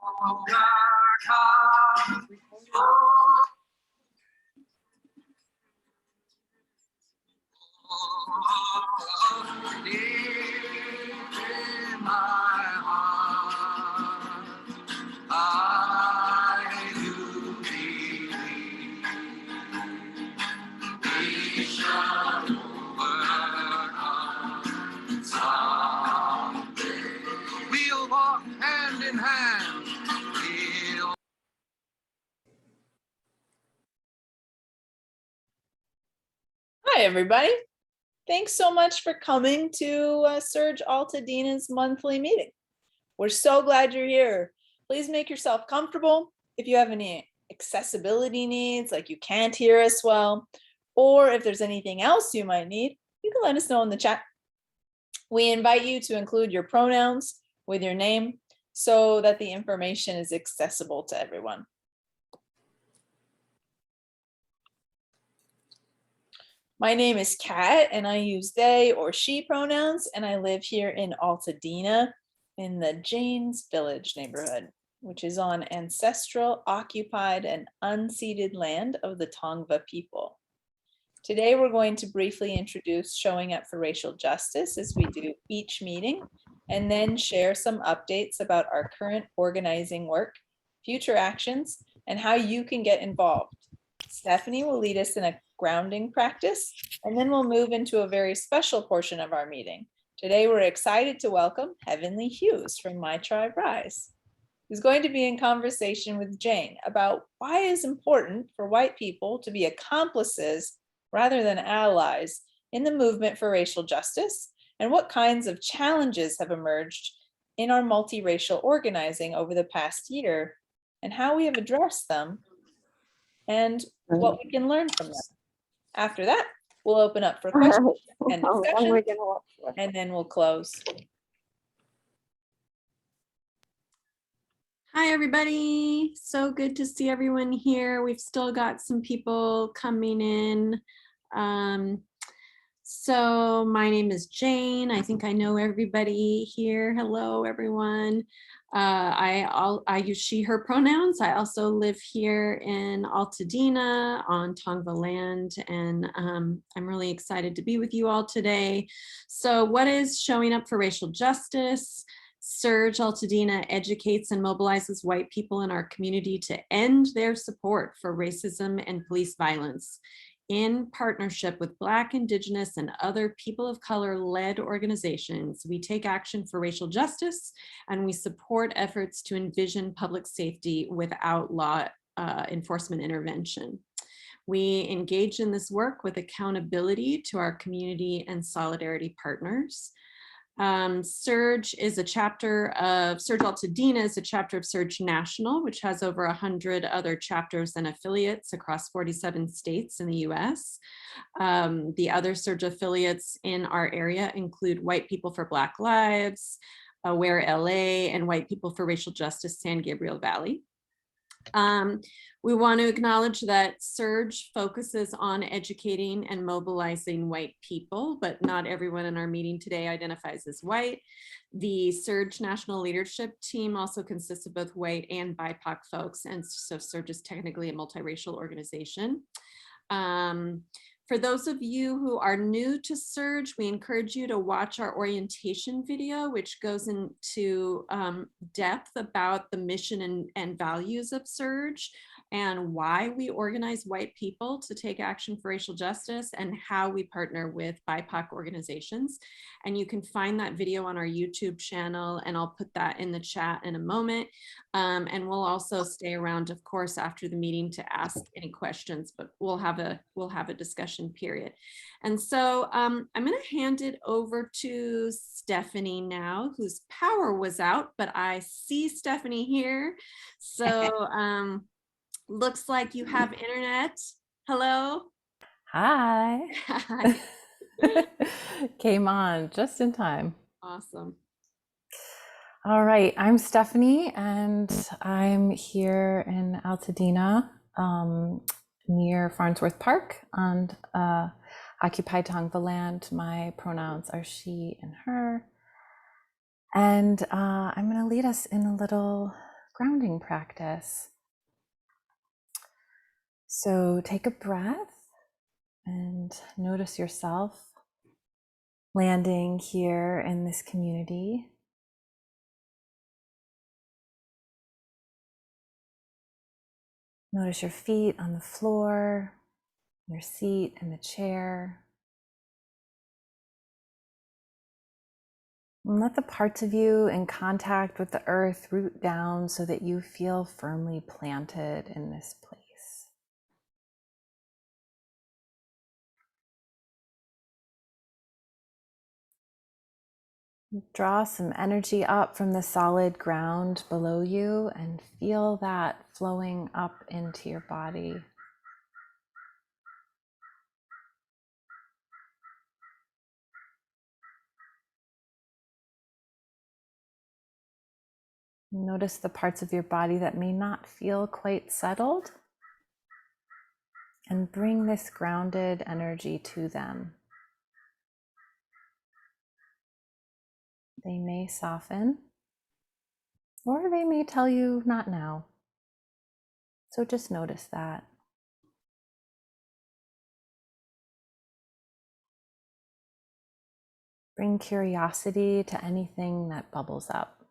We'll walk hand in hand. Hi, everybody. Thanks so much for coming to SURJ Altadena's monthly meeting. We're so glad you're here. Please make yourself comfortable. If you have any accessibility needs, like you can't hear us well, or if there's anything else you might need, you can let us know in the chat. We invite you to include your pronouns with your name so that the information is accessible to everyone. My name is Kat and I use they or she pronouns, and I live here in Altadena in the Janes Village neighborhood, which is on ancestral, occupied, and unceded land of the Tongva people. Today, we're going to briefly introduce showing up for racial justice as we do each meeting, and then share some updates about our current organizing work, future actions, and how you can get involved. Stephanie will lead us in a grounding practice, and then we'll move into a very special portion of our meeting. Today, we're excited to welcome Heavenly Hughes from My Tribe Rise, who's going to be in conversation with Jane about why it's important for white people to be accomplices rather than allies in the movement for racial justice, and what kinds of challenges have emerged in our multiracial organizing over the past year, and how we have addressed them, and what we can learn from them. After that, we'll open up for questions and discussion, and then we'll close. Hi, everybody. So good to see everyone here. We've still got some people coming in. So my name is Jane. I think I know everybody here. Hello, everyone. I use she, her pronouns. I also live here in Altadena on Tongva land, and I'm really excited to be with you all today. So what is showing up for racial justice? SURJ Altadena educates and mobilizes white people in our community to end their support for racism and police violence. In partnership with Black, Indigenous, and other people of color led organizations, we take action for racial justice, and we support efforts to envision public safety without law enforcement intervention. We engage in this work with accountability to our community and solidarity partners. SURJ is a chapter of, SURJ Altadena is a chapter of SURJ National, which has over 100 other chapters and affiliates across 47 states in the US. The other SURJ affiliates in our area include White People for Black Lives, Aware LA, and White People for Racial Justice San Gabriel Valley. We want to acknowledge that SURJ focuses on educating and mobilizing white people, but not everyone in our meeting today identifies as white. The SURJ National Leadership Team also consists of both white and BIPOC folks, and so SURJ is technically a multiracial organization. For those of you who are new to SURJ, we encourage you to watch our orientation video, which goes into depth about the mission and values of SURJ, and why we organize white people to take action for racial justice, and how we partner with BIPOC organizations. And you can find that video on our YouTube channel, and I'll put that in the chat in a moment. And we'll also stay around, of course, after the meeting to ask any questions, but we'll have a discussion period. And so I'm going to hand it over to Stephanie now, whose power was out, but I see Stephanie here. So looks like you have internet. Hello. Hi. Hi. Came on just in time. Awesome. All right, I'm Stephanie, and I'm here in Altadena, near Farnsworth Park on occupied Tongva land. My pronouns are she and her. And I'm going to lead us in a little grounding practice. So take a breath and notice yourself landing here in this community. Notice your feet on the floor, your seat and the chair. And let the parts of you in contact with the earth root down so that you feel firmly planted in this place. Draw some energy up from the solid ground below you and feel that flowing up into your body. Notice the parts of your body that may not feel quite settled, and bring this grounded energy to them. They may soften, or they may tell you not now. So just notice that. Bring curiosity to anything that bubbles up.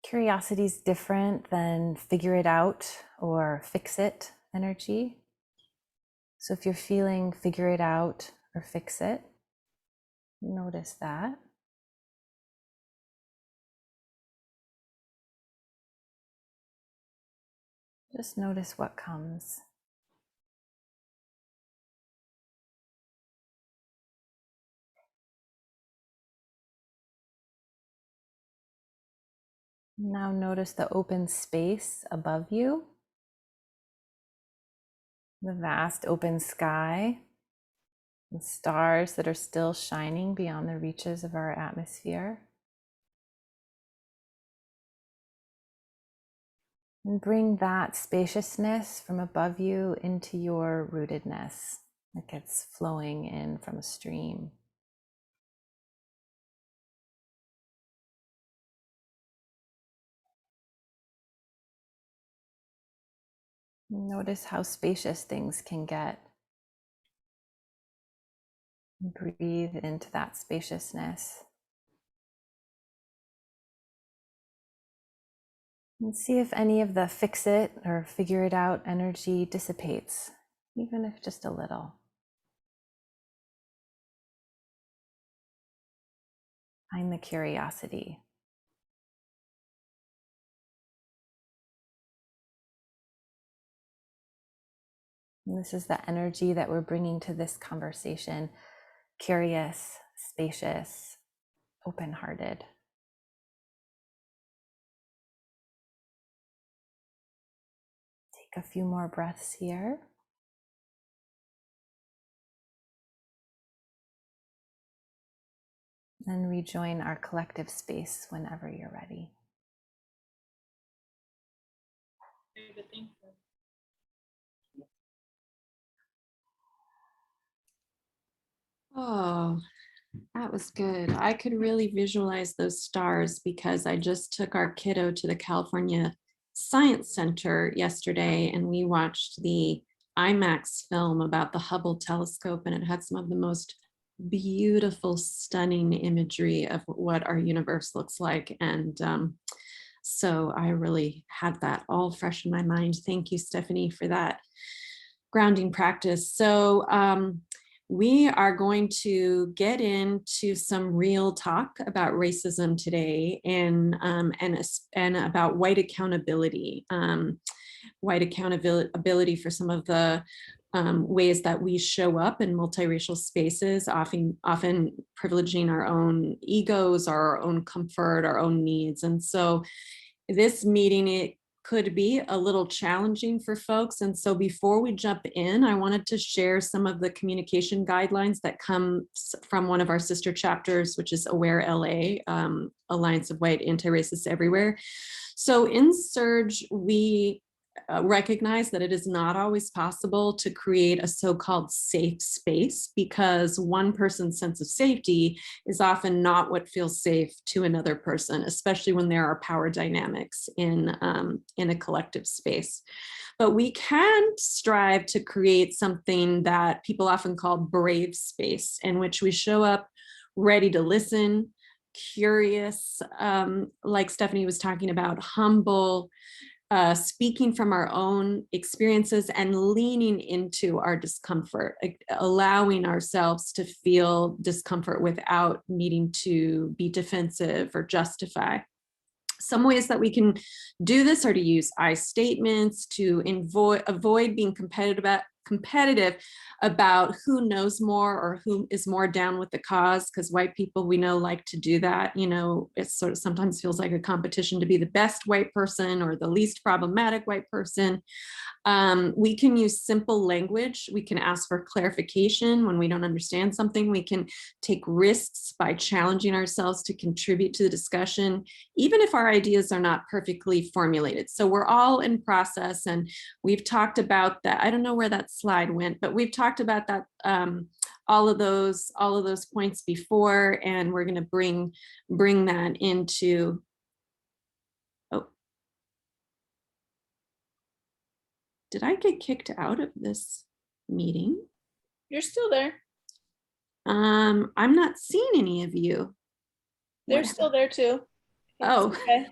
Curiosity is different than figure it out or fix it energy. So if you're feeling figure it out or fix it, notice that. Just notice what comes. Now notice the open space above you, the vast open sky, the stars that are still shining beyond the reaches of our atmosphere. And bring that spaciousness from above you into your rootedness, like it's flowing in from a stream. Notice how spacious things can get. Breathe into that spaciousness. And see if any of the fix it or figure it out energy dissipates, even if just a little. Find the curiosity. And this is the energy that we're bringing to this conversation. Curious, spacious, open-hearted. Take a few more breaths here. And rejoin our collective space whenever you're ready. Oh, that was good. I could really visualize those stars because I just took our kiddo to the California Science Center yesterday and we watched the IMAX film about the Hubble telescope, and it had some of the most beautiful, stunning imagery of what our universe looks like. And so I really had that all fresh in my mind. Thank you, Stephanie, for that grounding practice. So we are going to get into some real talk about racism today, and about white accountability. White accountability for some of the ways that we show up in multiracial spaces, often privileging our own egos, our own comfort, our own needs. And so this meeting, it could be a little challenging for folks. And so before we jump in, I wanted to share some of the communication guidelines that come from one of our sister chapters, which is Aware LA, Alliance of White Anti-Racists Everywhere. So in SURJ, we recognize that it is not always possible to create a so-called safe space, because one person's sense of safety is often not what feels safe to another person, especially when there are power dynamics in a collective space. But we can strive to create something that people often call brave space, in which we show up ready to listen, curious, like Stephanie was talking about, humble, speaking from our own experiences and leaning into our discomfort, allowing ourselves to feel discomfort without needing to be defensive or justify. Some ways that we can do this are to use I statements, to avoid being competitive about who knows more or who is more down with the cause, because white people, we know, like to do that. You know, it sort of sometimes feels like a competition to be the best white person or the least problematic white person. We can use simple language. We can ask for clarification when we don't understand something. We can take risks by challenging ourselves to contribute to the discussion, even if our ideas are not perfectly formulated. So we're all in process, and we've talked about that. I don't know where that slide went, but we've talked about that, all of those points before, and we're going to bring that into. Oh, did I get kicked out of this meeting? You're still there. I'm not seeing any of you. They're still there too. It's Oh, okay.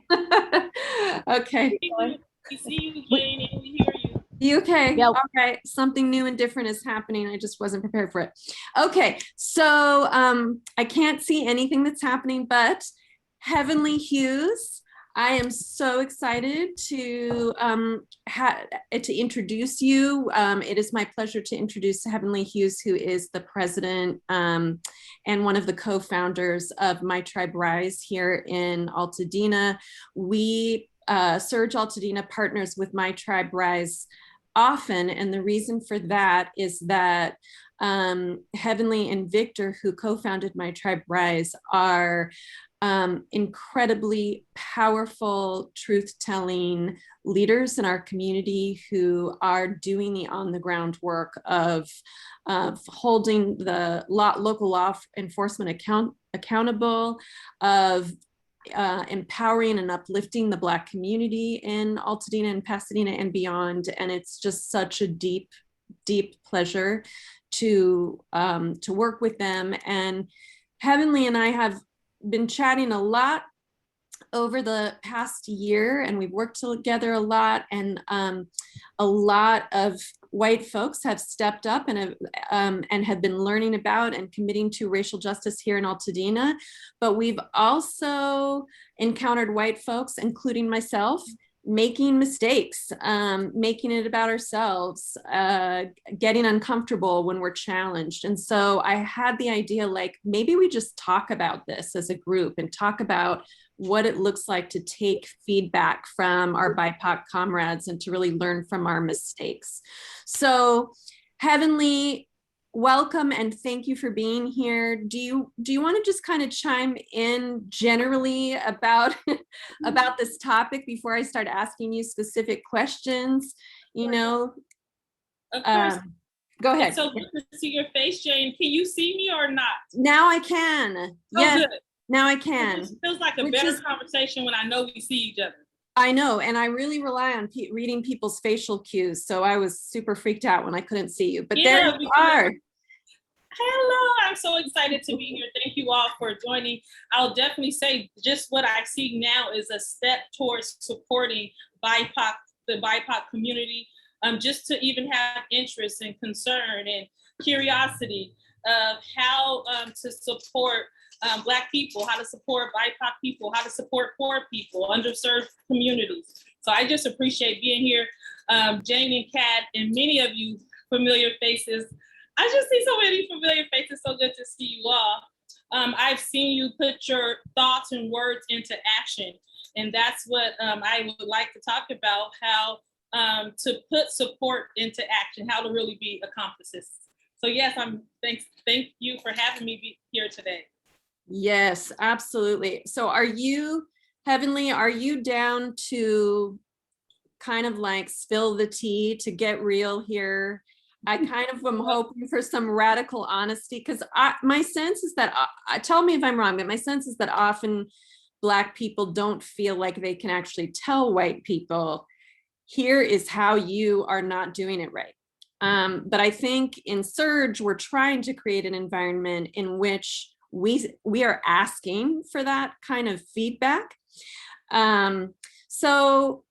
okay. We see you, Jane, and we hear you. You okay? Yep. All right. Something new and different is happening. I just wasn't prepared for it. Okay. So I can't see anything that's happening, but Heavenly Hughes, I am so excited to introduce you. It is my pleasure to introduce Heavenly Hughes, who is the president and one of the co-founders of My Tribe Rise here in Altadena. We, SURJ Altadena, partners with My Tribe Rise often, and the reason for that is that Heavenly and Victor, who co-founded My Tribe Rise, are incredibly powerful, truth-telling leaders in our community who are doing the on-the-ground work of holding the local law enforcement accountable, of empowering and uplifting the Black community in Altadena and Pasadena and beyond. And it's just such a deep, deep pleasure to work with them. And Heavenly and I have been chatting a lot over the past year, and we've worked together a lot, and a lot of white folks have stepped up and have been learning about and committing to racial justice here in Altadena. But we've also encountered white folks, including myself, making mistakes, making it about ourselves, getting uncomfortable when we're challenged. And so I had the idea, like, maybe we just talk about this as a group and talk about what it looks like to take feedback from our BIPOC comrades and to really learn from our mistakes. So Heavenly, welcome and thank you for being here. Do you want to just kind of chime in generally about about this topic before I start asking you specific questions? You know, Of course. Go ahead. It's so good to see your face, Jane. Can you see me or not? Now I can. Yes, Good. now I can. It feels like a better conversation when I know we see each other. I know, and I really rely on reading people's facial cues. So I was super freaked out when I couldn't see you, but there you are. Hello, I'm so excited to be here. Thank you all for joining. I'll definitely say just what I see now is a step towards supporting BIPOC, the BIPOC community, just to even have interest and concern and curiosity of how to support Black people, how to support BIPOC people, how to support poor people, underserved communities. So I just appreciate being here. Jane and Kat and many of you familiar faces. I just see so many familiar faces. So good to see you all. I've seen you put your thoughts and words into action. And that's what I would like to talk about, how to put support into action, how to really be accomplices. So yes, thank you for having me be here today. Yes, absolutely. So are you, Heavenly, are you down to kind of like spill the tea to get real here. I kind of am hoping for some radical honesty, because my sense is that, tell me if I'm wrong, but my sense is that often Black people don't feel like they can actually tell white people, here is how you are not doing it right. But I think in SURJ, we're trying to create an environment in which we are asking for that kind of feedback. So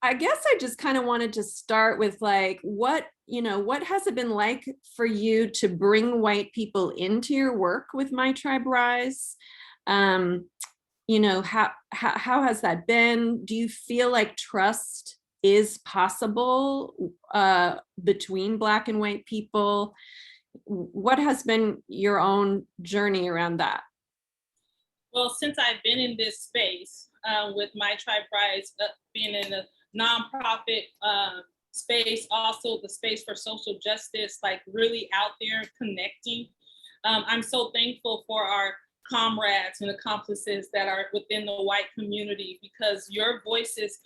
I guess I just kind of wanted to start with like, what has it been like for you to bring white people into your work with My Tribe Rise? How has that been? Do you feel like trust is possible between Black and white people? What has been your own journey around that? Well, since I've been in this space with My Tribe Rise, being in a nonprofit space, also the space for social justice, like really out there connecting. I'm so thankful for our comrades and accomplices that are within the white community, because your voices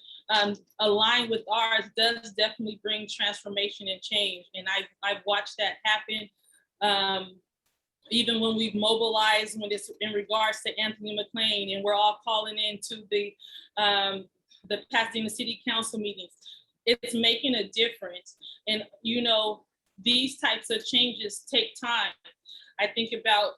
aligned with ours does definitely bring transformation and change. And I've watched that happen. Even when we've mobilized, when it's in regards to Anthony McLean, and we're all calling into the Pasadena City Council meetings, it's making a difference. And these types of changes take time. I think about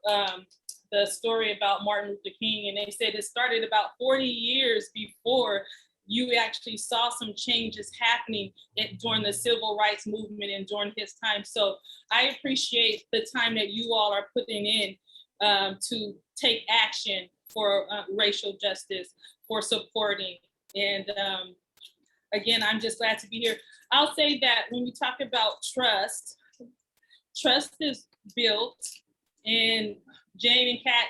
the story about Martin Luther King, and they said it started about 40 years before you actually saw some changes happening during the civil rights movement and during his time. So I appreciate the time that you all are putting in to take action for racial justice, for supporting. And again, I'm just glad to be here. I'll say that when we talk about trust is built. And Jane and Kat,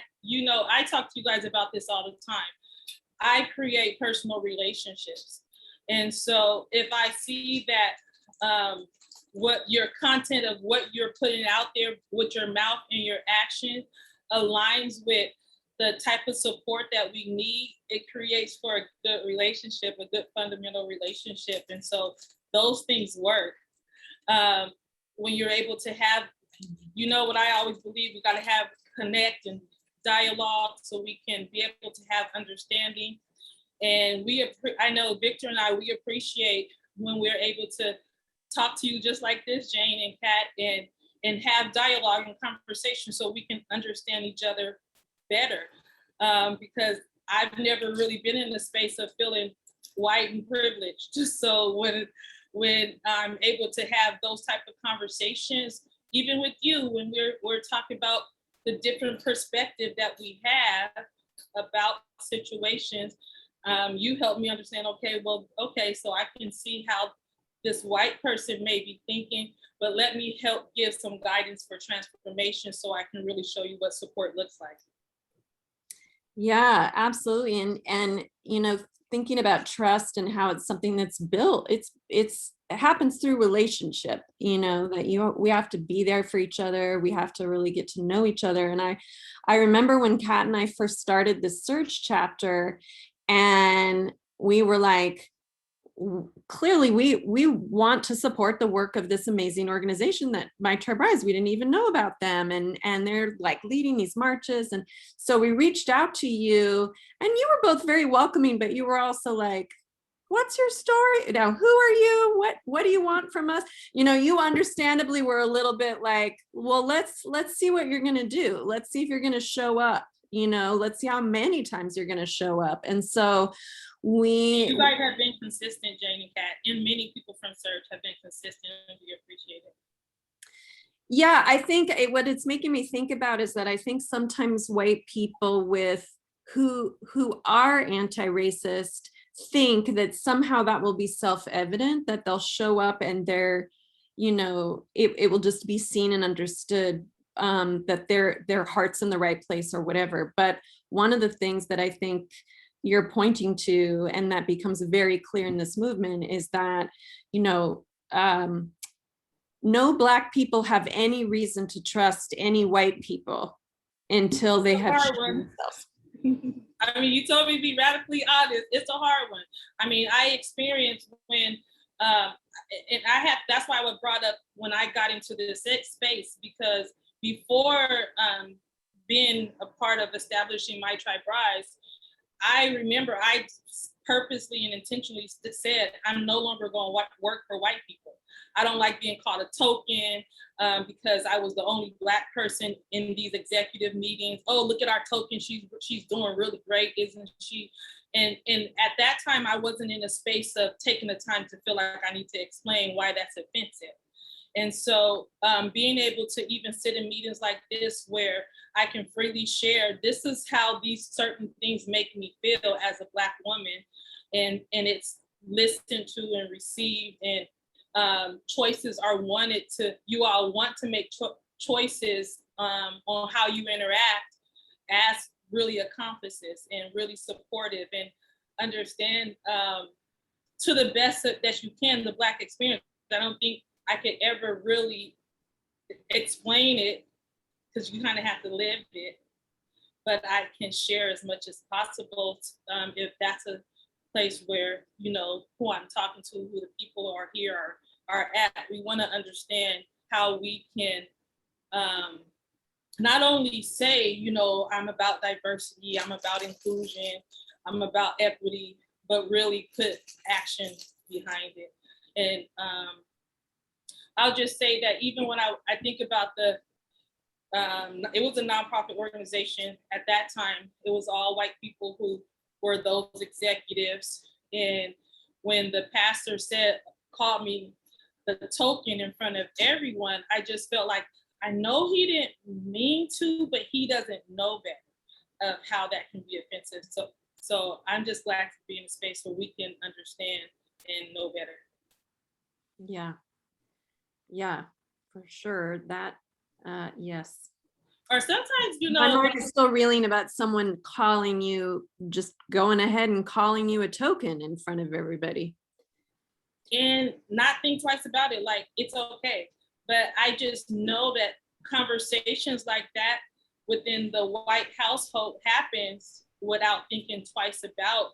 I talk to you guys about this all the time. I create personal relationships. And so if I see that what your content of what you're putting out there with your mouth and your action aligns with the type of support that we need, it creates for a good relationship, a good fundamental relationship. And so those things work. When you're able to have, what I always believe, we got to have connect and dialogue so we can be able to have understanding. And I know Victor and I, we appreciate when we're able to talk to you just like this, Jane and Kat, and have dialogue and conversation so we can understand each other better. Because I've never really been in the space of feeling white and privileged. So when I'm able to have those type of conversations, even with you, when we're talking about the different perspective that we have about situations, you help me understand, okay, so I can see how this white person may be thinking, but let me help give some guidance for transformation so I can really show you what support looks like. Yeah, absolutely. And thinking about trust and how it's something that's built, it happens through relationship, that we have to be there for each other. We have to really get to know each other. And I remember when Kat and I first started the SURJ chapter, and we were like, clearly we want to support the work of this amazing organization that My Tribe Rise. We didn't even know about them, and they're like leading these marches. And so we reached out to you, and you were both very welcoming, but you were also like, what's your story? Now, who are you? What do you want from us? You understandably were a little bit like, well, let's see what you're going to do. Let's see if you're going to show up. Let's see how many times you're going to show up. And so you guys have been consistent, Jane and Kat, and many people from SURJ have been consistent, and we appreciate it. Yeah, I think what it's making me think about is that I think sometimes white people who are anti-racist think that somehow that will be self-evident, that they'll show up and they're, it will just be seen and understood, that their heart's in the right place or whatever. But one of the things that I think you're pointing to, and that becomes very clear in this movement, is that, no Black people have any reason to trust any white people until they have shown themselves. I mean, you told me to be radically honest. It's a hard one. I mean, I experienced when and that's why I was brought up when I got into this space, because before being a part of establishing My Tribe Rise, I remember I purposely and intentionally said, I'm no longer going to work for white people. I don't like being called a token, because I was the only Black person in these executive meetings. Oh, look at our token. She's doing really great, isn't she? And at that time, I wasn't in a space of taking the time to feel like I need to explain why that's offensive. And so being able to even sit in meetings like this where I can freely share, this is how these certain things make me feel as a Black woman. And it's listened to and received, and choices are wanted to, you all want to make choices on how you interact as really accomplices, and really supportive, and understand to the best that you can the Black experience. I don't think I could ever really explain it, because you kind of have to live it, but I can share as much as possible if that's a place where, you know, who I'm talking to, who the people are here are at. We want to understand how we can not only say, you know, I'm about diversity, I'm about inclusion, I'm about equity, but really put action behind it. And I'll just say that even when I think about it was a nonprofit organization at that time, it was all white people who were those executives. And when the pastor called me the token in front of everyone, I just felt like, I know he didn't mean to, but he doesn't know better of how that can be offensive. So I'm just glad to be in a space where we can understand and know better. Yeah, for sure. That, yes. Or sometimes, you know, My mind is still reeling about someone calling you, just going ahead and calling you a token in front of everybody. And not think twice about it, like it's okay. But I just know that conversations like that within the white household happens without thinking twice about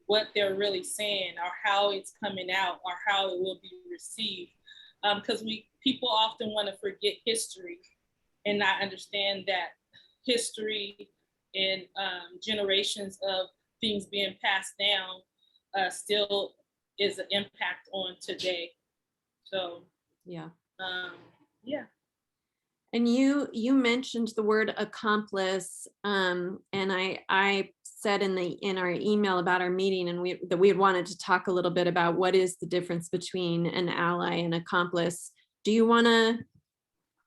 what they're really saying, or how it's coming out, or how it will be received. Because people often want to forget history and not understand that history and generations of things being passed down still is an impact on today. So yeah. Yeah. And you mentioned the word accomplice, and I said in our email about our meeting, and that we had wanted to talk a little bit about what is the difference between an ally and accomplice. Do you want to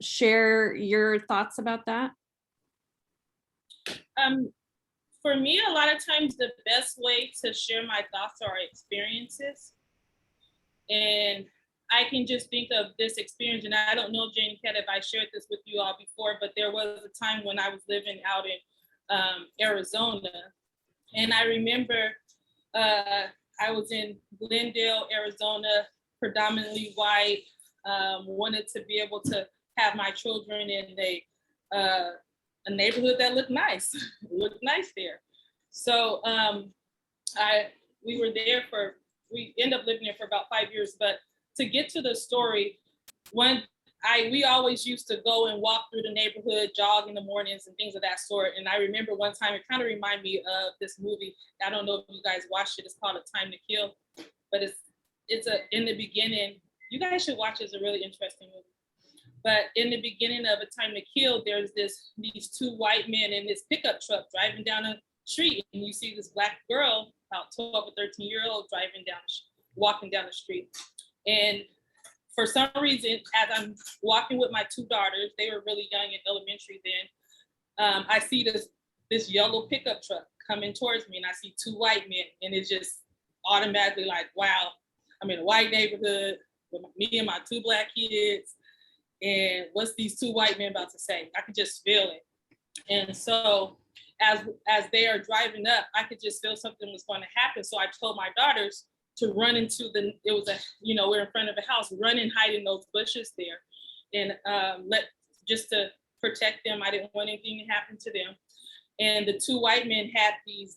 share your thoughts about that? For me, a lot of times the best way to share my thoughts are experiences. And I can just think of this experience, and I don't know, Jane and Kat, if I shared this with you all before, but there was a time when I was living out in Arizona. And I remember I was in Glendale, Arizona, predominantly white, wanted to be able to have my children in a neighborhood that looked nice, looked nice there. So we ended up living there for about 5 years, but to get to the story, we always used to go and walk through the neighborhood, jog in the mornings and things of that sort. And I remember one time, it kind of reminded me of this movie. I don't know if you guys watched it. It's called A Time to Kill, but it's in the beginning. You guys should watch it. It's a really interesting movie. But in the beginning of A Time to Kill, there's these two white men in this pickup truck driving down a street, and you see this Black girl, about 12 or 13-year-old, walking down the street. And for some reason, as I'm walking with my two daughters, they were really young in elementary then, I see this yellow pickup truck coming towards me, and I see two white men, and it's just automatically like, wow, I'm in a white neighborhood with me and my two Black kids, and what's these two white men about to say? I could just feel it. And so as they are driving up, I could just feel something was going to happen. So I told my daughters to run into we're in front of a house, run and hide in those bushes there, and just to protect them. I didn't want anything to happen to them. And the two white men had these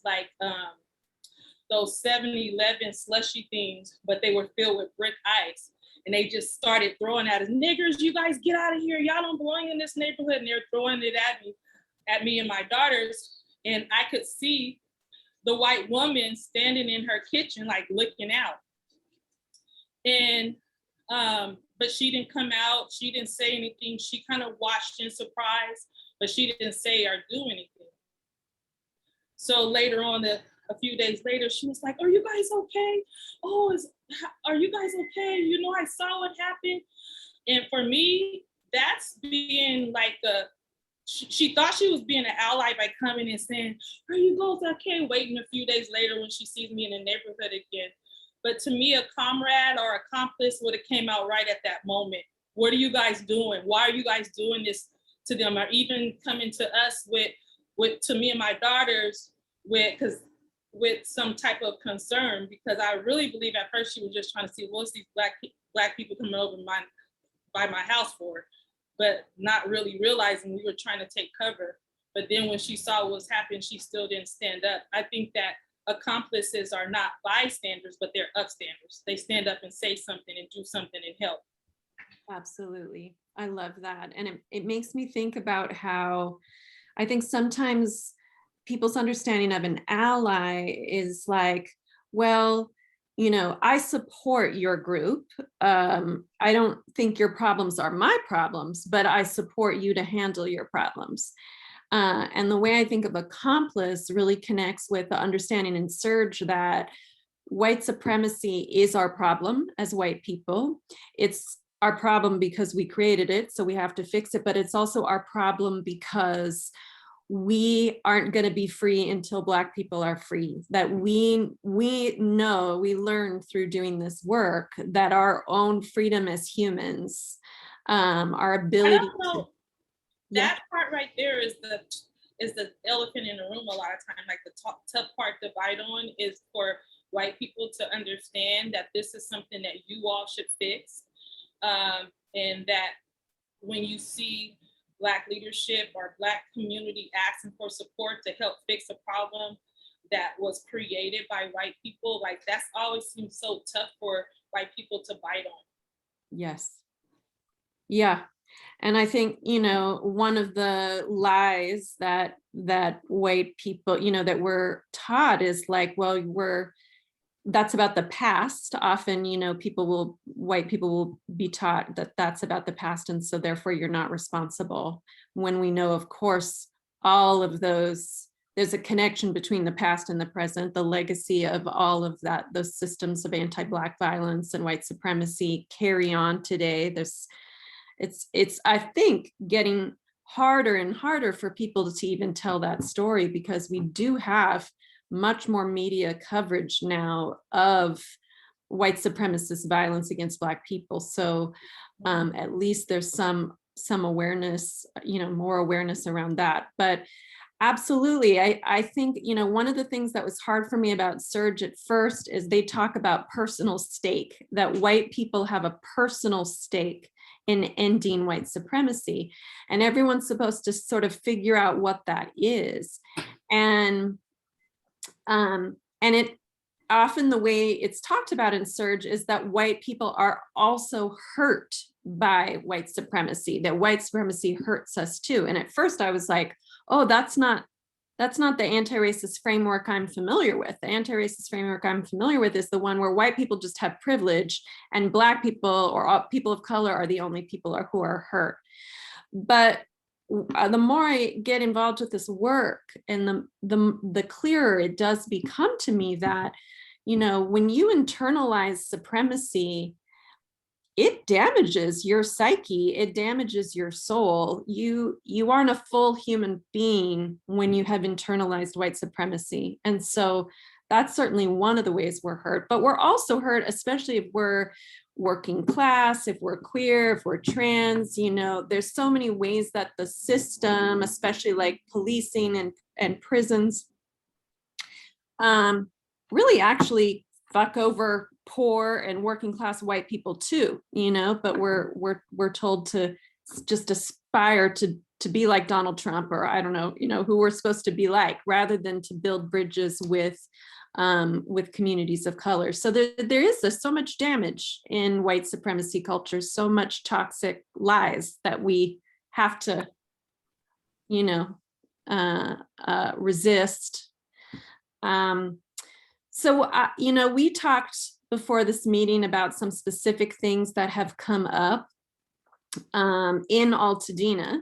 those 7-Eleven slushy things, but they were filled with brick ice. And they just started throwing at us, niggers, you guys get out of here. Y'all don't belong in this neighborhood. And they're throwing it at me and my daughters. And I could see the white woman standing in her kitchen, like looking out. And, but she didn't come out. She didn't say anything. She kind of watched in surprise, but she didn't say or do anything. So later on, a few days later, she was like, are you guys okay? Oh, are you guys okay? You know, I saw what happened. And for me, that's being like she thought she was being an ally by coming and saying, are you guys okay? Waiting a few days later when she sees me in the neighborhood again. But to me, a comrade or accomplice would have came out right at that moment. What are you guys doing? Why are you guys doing this to them? Or even coming to us to me and my daughters with some type of concern, because I really believe at first she was just trying to see what's these black people coming over by my house for, but not really realizing we were trying to take cover. But then when she saw what was happening, she still didn't stand up. I think that accomplices are not bystanders, but they're upstanders. They stand up and say something and do something and help. Absolutely. I love that. And it makes me think about how I think sometimes people's understanding of an ally is like, well, you know, I support your group. I don't think your problems are my problems, but I support you to handle your problems. And the way I think of accomplice really connects with the understanding in SURJ that white supremacy is our problem as white people. It's our problem because we created it, so we have to fix it, but it's also our problem because we aren't going to be free until Black people are free. That we learn through doing this work that our own freedom as humans, our ability I don't know. That part right there is the elephant in the room a lot of time. Like the tough part to bite on is for white people to understand that this is something that you all should fix. And that when you see Black leadership or Black community asking for support to help fix a problem that was created by white people, like that's always seems so tough for white people to bite on. Yes. Yeah. And I think, you know, one of the lies that white people, you know, that we're taught is like, well, that's about the past. Often, you know, white people will be taught that that's about the past. And so therefore you're not responsible, when we know, of course, all of those, there's a connection between the past and the present, the legacy of all of that, those systems of anti-Black violence and white supremacy carry on today. It's I think getting harder and harder for people to even tell that story, because we do have much more media coverage now of white supremacist violence against Black people. So at least there's some awareness, you know, more awareness around that. But absolutely, I think, you know, one of the things that was hard for me about SURJ at first is they talk about personal stake, that white people have a personal stake in ending white supremacy. And everyone's supposed to sort of figure out what that is. And it often, the way it's talked about in SURJ is that white people are also hurt by white supremacy, that white supremacy hurts us too. And at first I was like, oh, that's not the anti-racist framework I'm familiar with. The anti-racist framework I'm familiar with is the one where white people just have privilege and Black people or people of color are the only people who are hurt. But the more I get involved with this work, and the clearer it does become to me that, you know, when you internalize supremacy, it damages your psyche, it damages your soul. You aren't a full human being when you have internalized white supremacy. And so that's certainly one of the ways we're hurt, but we're also hurt, especially if we're working class, if we're queer, if we're trans. You know, there's so many ways that the system, especially like policing and prisons, really actually fuck over poor and working class white people too, you know, but we're told to just aspire to to be like Donald Trump, or I don't know, who we're supposed to be like, rather than to build bridges with communities of color. So there is so much damage in white supremacy culture, so much toxic lies that we have to, resist. We talked before this meeting about some specific things that have come up in Altadena,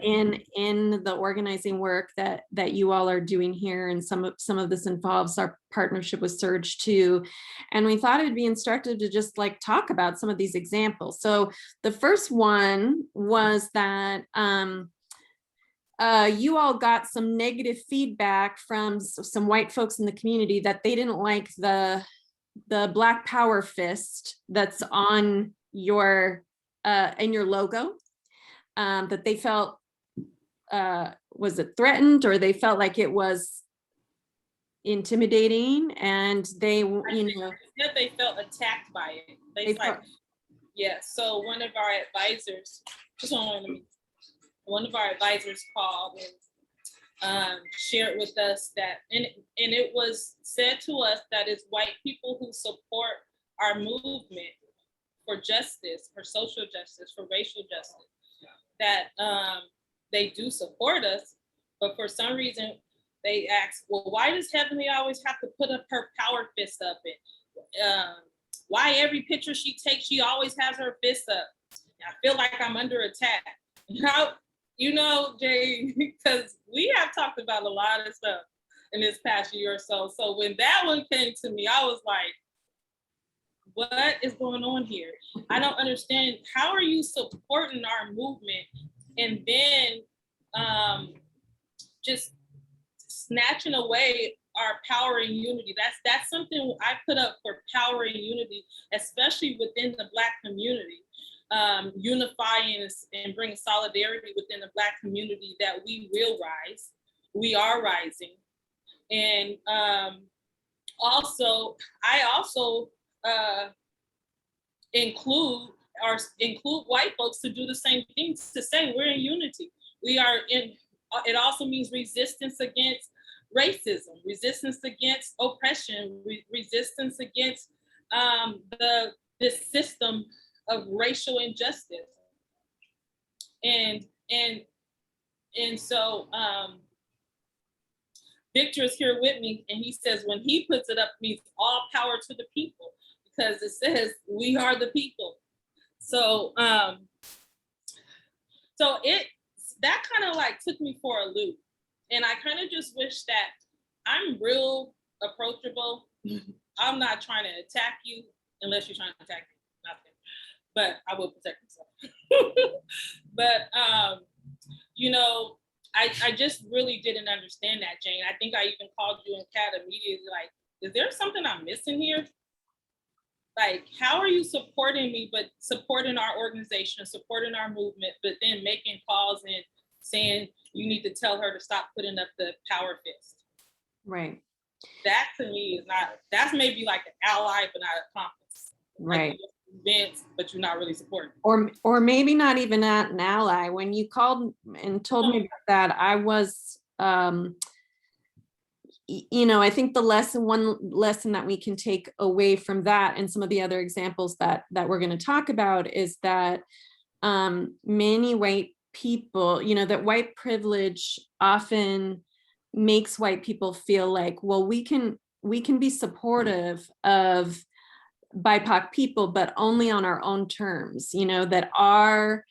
in the organizing work that you all are doing here, and some of this involves our partnership with SURJ too. And we thought it would be instructive to just like talk about some of these examples. So the first one was that you all got some negative feedback from some white folks in the community that they didn't like the Black Power fist that's on your in your logo, that they felt was it threatened, or they felt like it was intimidating, and they they felt attacked by it. They like, yeah. So one of our advisors, one of our advisors called and shared with us that, and it was said to us that it's white people who support our movement for justice, for social justice, for racial justice, that they do support us, but for some reason they ask, well, why does Heavenly always have to put up her power fist up? And why every picture she takes, she always has her fist up? I feel like I'm under attack. Jay, because we have talked about a lot of stuff in this past year or so. So when that one came to me, I was like, what is going on here? I don't understand. How are you supporting our movement and then just snatching away our power and unity? That's something I put up for power and unity, especially within the Black community. Unifying and bring solidarity within the Black community, that we will rise. We are rising. And I also include white folks to do the same things, to say we're in unity. We are in, it also means resistance against racism, resistance against oppression, resistance against this system of racial injustice. And so Victor is here with me, and he says when he puts it up, it means all power to the people, because it says we are the people. So that kind of like took me for a loop, and I kind of just wish that I'm real approachable. I'm not trying to attack you unless you're trying to attack me. But I will protect myself. But, I just really didn't understand that, Jane. I think I even called you and Kat immediately, like, is there something I'm missing here? Like, how are you supporting me, but supporting our organization, supporting our movement, but then making calls and saying you need to tell her to stop putting up the power fist? Right. That to me is not, that's maybe like an ally, but not an accomplice. Right. Like, events, but you're not really supporting. Or maybe not even an ally. When you called and told me about that, I was, I think one lesson that we can take away from that, and some of the other examples that we're going to talk about, is that many white people, that white privilege often makes white people feel like, well, we can be supportive of BIPOC people, but only on our own terms, that our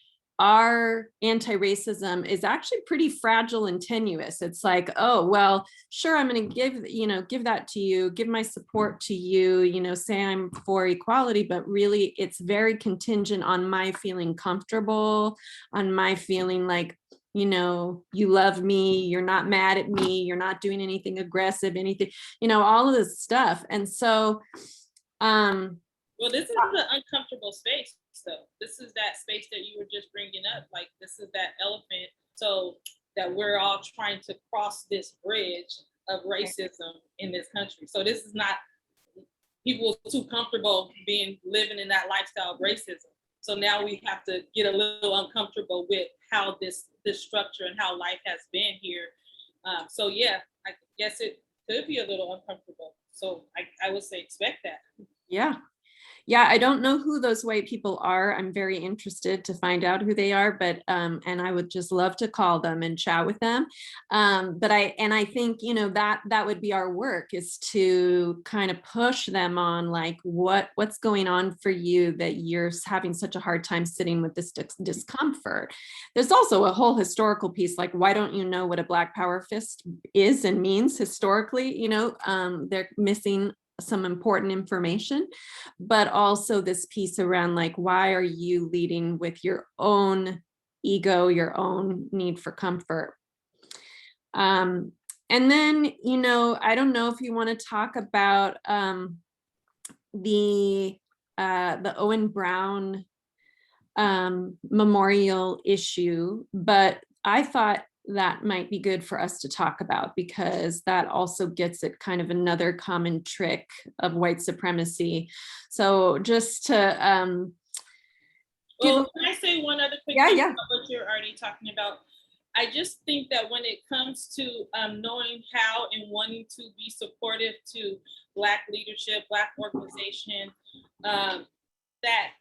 anti-racism is actually pretty fragile and tenuous. It's like, oh, well, sure, I'm going to give that to you, give my support to you, say I'm for equality, but really it's very contingent on my feeling comfortable, on my feeling like, you love me, you're not mad at me, you're not doing anything aggressive, anything, all of this stuff. And so, well, this is the uncomfortable space. So this is that space that you were just bringing up. Like, this is that elephant. So that we're all trying to cross this bridge of racism in this country. So this is not people too comfortable living in that lifestyle of racism. So now we have to get a little uncomfortable with how this structure and how life has been here. So yeah, I guess it could be a little uncomfortable. So I would say expect that. Yeah. Yeah, I don't know who those white people are. I'm very interested to find out who they are, but and I would just love to call them and chat with them. But I think, you know, that would be our work, is to kind of push them on like what's going on for you that you're having such a hard time sitting with this discomfort. There's also a whole historical piece, like, why don't you know what a Black Power fist is and means historically? You know, they're missing some important information, but also this piece around like, why are you leading with your own ego, your own need for comfort? And then, you know, I don't know if you want to talk about the Owen Brown memorial issue, but I thought that might be good for us to talk about, because that also gets at kind of another common trick of white supremacy. So just to Well, can I say one other quick Yeah, thing yeah. about what you're already talking about? I just think that when it comes to knowing how and wanting to be supportive to Black leadership, Black organization, that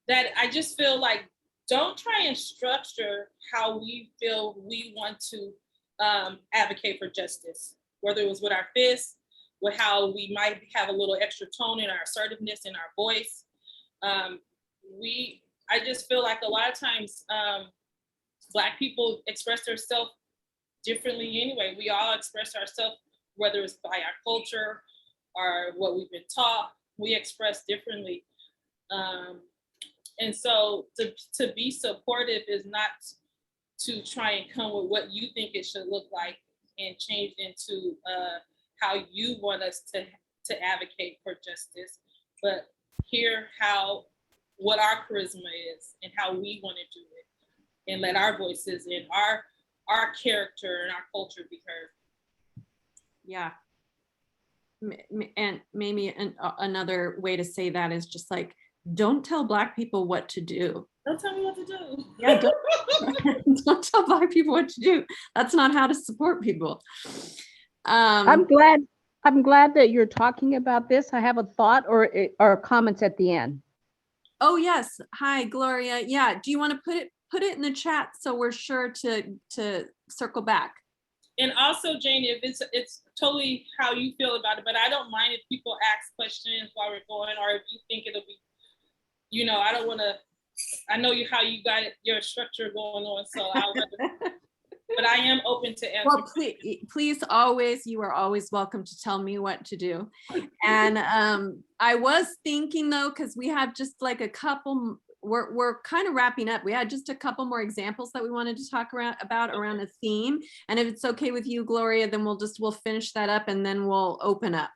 I just feel like, don't try and structure how we feel we want to advocate for justice, whether it was with our fists, with how we might have a little extra tone in our assertiveness in our voice. I just feel like a lot of times Black people express themselves differently anyway. We all express ourselves, whether it's by our culture or what we've been taught, we express differently. And so to be supportive is not to try and come with what you think it should look like and change into how you want us to advocate for justice, but hear what our charisma is and how we want to do it, and let our voices and our character and our culture be heard. Yeah. And maybe another way to say that is just like, don't tell Black people what to do. Don't tell me what to do. Yeah, don't tell Black people what to do. That's not how to support people. I'm glad that you're talking about this. I have a thought or comments at the end. Oh yes, hi Gloria. Yeah, do you want to put it in the chat so we're sure to circle back? And also, Jane, if it's totally how you feel about it, but I don't mind if people ask questions while we're going, or if you think it'll be, you know, I don't want to. I know how you got your structure going on, so I'll let it, but I am open to answer. Well, please you are always welcome to tell me what to do. And I was thinking though, because we have just like a couple, we're kind of wrapping up. We had just a couple more examples that we wanted to talk about around a theme. And if it's okay with you, Gloria, then we'll finish that up and then we'll open up.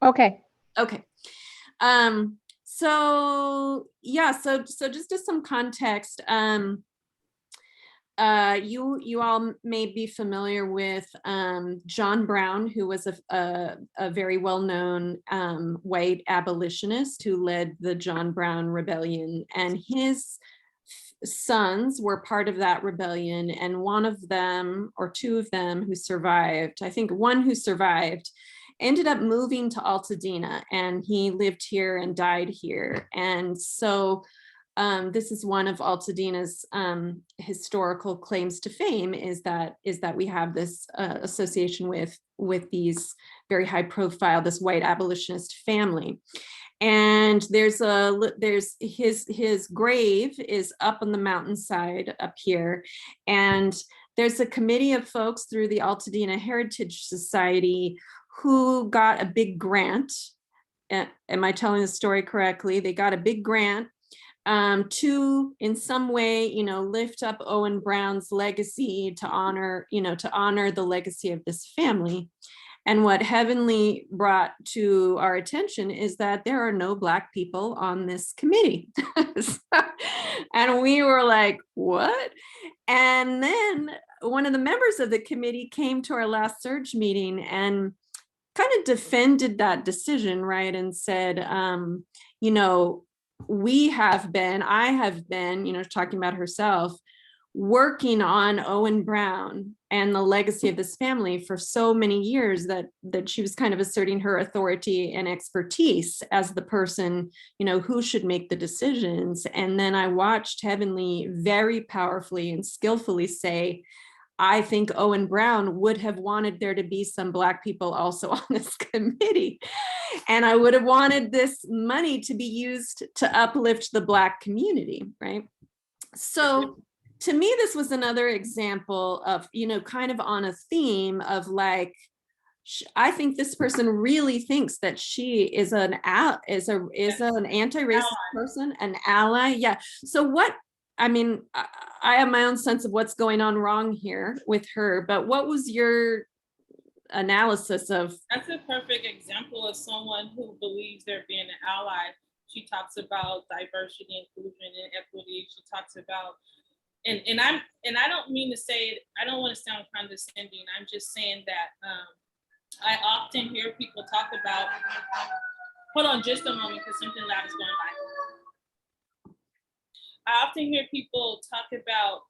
Okay. Okay. So yeah, so just as some context, you all may be familiar with John Brown, who was a very well-known white abolitionist who led the John Brown Rebellion, and his sons were part of that rebellion, and one of them or two of them who survived, I think one who survived, ended up moving to Altadena, and he lived here and died here. And so this is one of Altadena's historical claims to fame, is that we have this association with these very high profile, this white abolitionist family. And there's his grave is up on the mountainside up here, and there's a committee of folks through the Altadena Heritage Society who got a big grant. Am I telling the story correctly? They got a big grant to, in some way, you know, lift up Owen Brown's legacy, to honor the legacy of this family. And what Heavenly brought to our attention is that there are no Black people on this committee. And we were like, what? And then one of the members of the committee came to our last SURJ meeting and kind of defended that decision, right? And said, I have been, talking about herself, working on Owen Brown and the legacy of this family for so many years that she was kind of asserting her authority and expertise as the person, who should make the decisions. And then I watched Heavenly very powerfully and skillfully say, I think Owen Brown would have wanted there to be some Black people also on this committee. And I would have wanted this money to be used to uplift the Black community, right? So to me, this was another example of, kind of on a theme of like, I think this person really thinks that she is an anti-racist person, an ally. Yeah. So I have my own sense of what's going on wrong here with her, but what was your analysis of? That's a perfect example of someone who believes they're being an ally. She talks about diversity, inclusion, and equity. She talks about, and I don't mean to say it, I don't want to sound condescending. I'm just saying that I often hear people talk about, hold on just a moment because something loud is going by. I often hear people talk about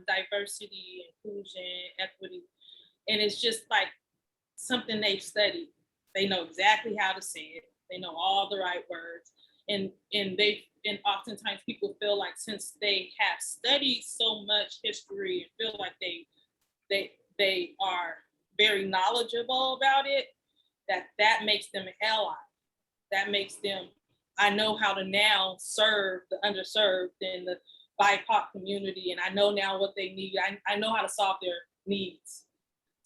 diversity, inclusion, equity, and it's just like something they've studied. They know exactly how to say it. They know all the right words. And oftentimes people feel like since they have studied so much history and feel like they are very knowledgeable about it, that makes them an ally. That makes them, I know how to now serve the underserved and the BIPOC community, and I know now what they need. I know how to solve their needs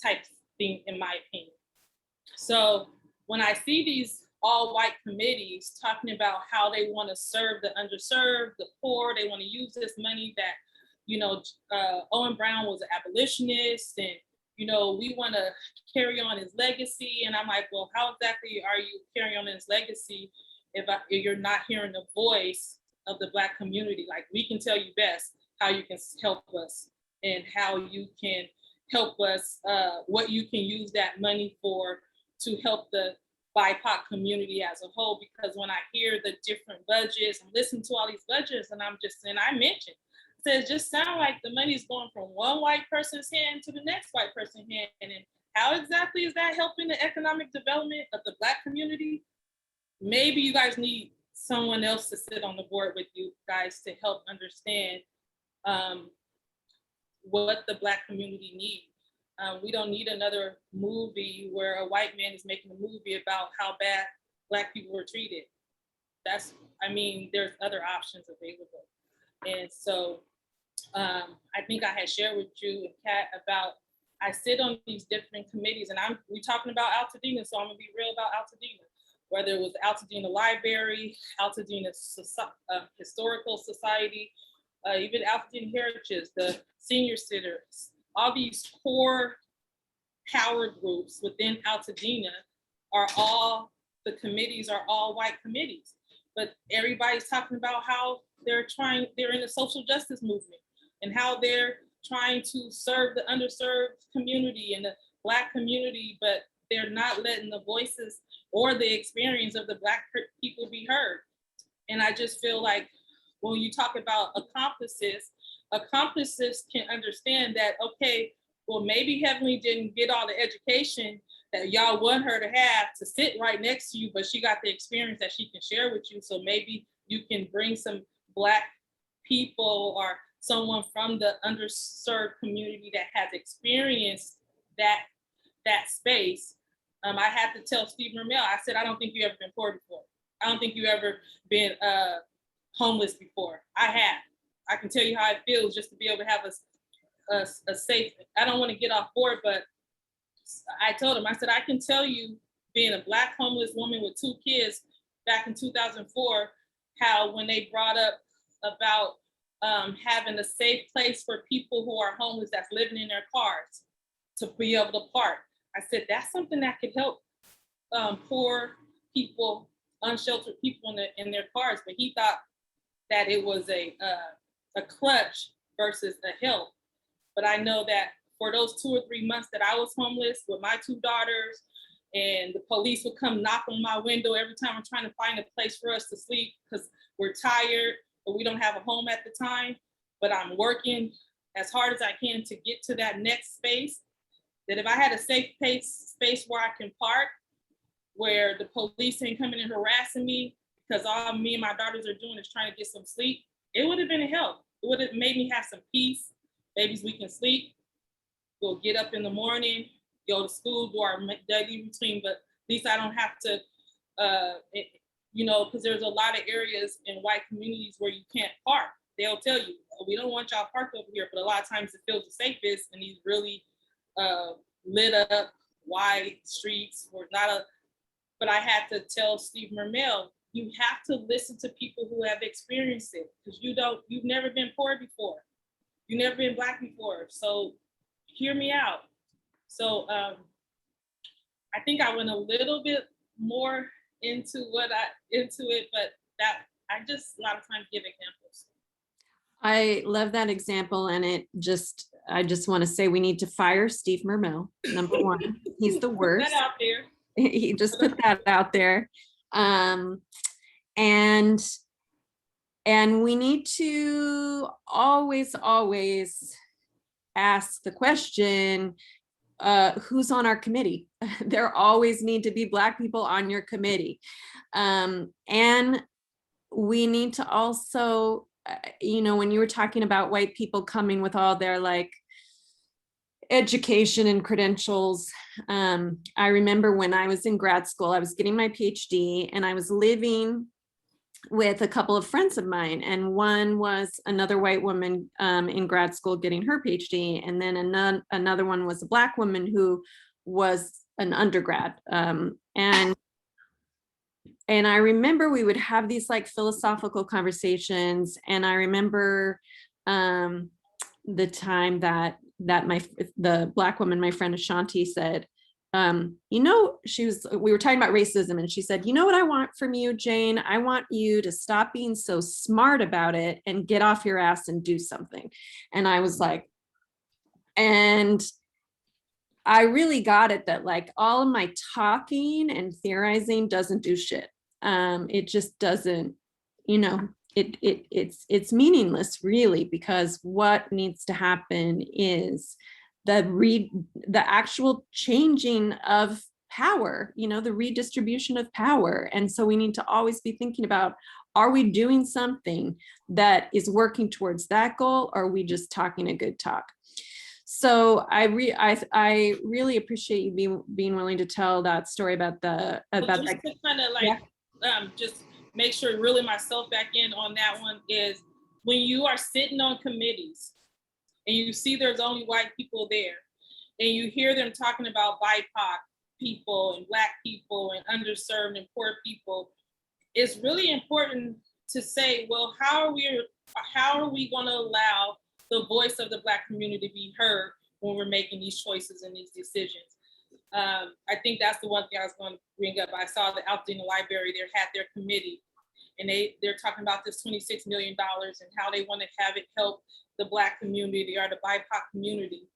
type thing, in my opinion. So when I see these all white committees talking about how they want to serve the underserved, the poor, they want to use this money that, Owen Brown was an abolitionist and, we want to carry on his legacy. And I'm like, well, how exactly are you carrying on his legacy if you're not hearing the voice of the Black community? Like, we can tell you best how you can help us and how you can help us, what you can use that money for to help the BIPOC community as a whole. Because when I hear the different budgets, I'm listening to all these budgets, and I mentioned, it just sound like the money's going from one white person's hand to the next white person's hand. And how exactly is that helping the economic development of the Black community? Maybe you guys need someone else to sit on the board with you guys to help understand what the Black community needs. We don't need another movie where a white man is making a movie about how bad Black people were treated. There's other options available. And so I think I had shared with you and Kat about, I sit on these different committees, and we're talking about Altadena, so I'm gonna be real about Altadena. Whether it was the Altadena Library, Altadena Historical Society, even Altadena Heritage, the Senior Centers, all these core power groups within Altadena the committees are all white committees. But everybody's talking about how they're in the social justice movement and how they're trying to serve the underserved community and the Black community, but they're not letting the voices or the experience of the Black people be heard. And I just feel like when you talk about accomplices can understand that, okay, well, maybe Heavenly didn't get all the education that y'all want her to have to sit right next to you, but she got the experience that she can share with you. So maybe you can bring some Black people or someone from the underserved community that has experienced that space. I had to tell Steve Ramel, I said, I don't think you ever been poor before. I don't think you ever been homeless before. I have. I can tell you how it feels just to be able to have a safe, I don't want to get off board, but I told him, I said, I can tell you, being a Black homeless woman with 2 kids back in 2004, how when they brought up about having a safe place for people who are homeless that's living in their cars to be able to park. I said, that's something that could help poor people, unsheltered people in their cars. But he thought that it was a crutch versus a help. But I know that for those 2 or 3 months that I was homeless with my 2 daughters and the police would come knock on my window every time I'm trying to find a place for us to sleep because we're tired, but we don't have a home at the time. But I'm working as hard as I can to get to that next space. That if I had a safe space where I can park, where the police ain't coming and harassing me, because all me and my daughters are doing is trying to get some sleep, it would have been a help. It would have made me have some peace. Babies, we can sleep. We'll get up in the morning, go to school, do our daily routine, but at least I don't have to, because there's a lot of areas in white communities where you can't park. They'll tell you, we don't want y'all parked over here, but a lot of times it feels the safest in these really lit up wide streets or but I had to tell Steve Mermel, you have to listen to people who have experienced it, because you've never been poor before. You've never been Black before. So hear me out. So I think I went a little bit more into it, but that I just a lot of times give examples. I love that example, and I just want to say we need to fire Steve Mermel. Number one, he's the worst. Put that out there. He just put that out there, and we need to always ask the question, who's on our committee? There always need to be Black people on your committee, and we need to also, when you were talking about white people coming with all their like education and credentials, I remember when I was in grad school, I was getting my PhD, and I was living with a couple of friends of mine, and one was another white woman in grad school getting her PhD, and then another one was a Black woman who was an undergrad, and I remember we would have these like philosophical conversations, and I remember the time that the Black woman, my friend Ashanti, said, we were talking about racism, and she said, you know what I want from you, Jane? I want you to stop being so smart about it and get off your ass and do something. And I was like, and I really got it that like all of my talking and theorizing doesn't do shit. It just doesn't, it's meaningless really, because what needs to happen is the actual changing of power, the redistribution of power. And so we need to always be thinking about, are we doing something that is working towards that goal, or are we just talking a good talk? So I really appreciate you being willing to tell that story about that. To kind of like, just make sure really myself back in on that one is, when you are sitting on committees and you see there's only white people there, and you hear them talking about BIPOC people and Black people and underserved and poor people, it's really important to say, well, how are we going to allow the voice of the Black community to be heard when we're making these choices and these decisions? I think that's the one thing I was going to bring up. I saw the Altadena Library, they had their committee, and they're talking about this $26 million and how they want to have it help the Black community or the BIPOC community.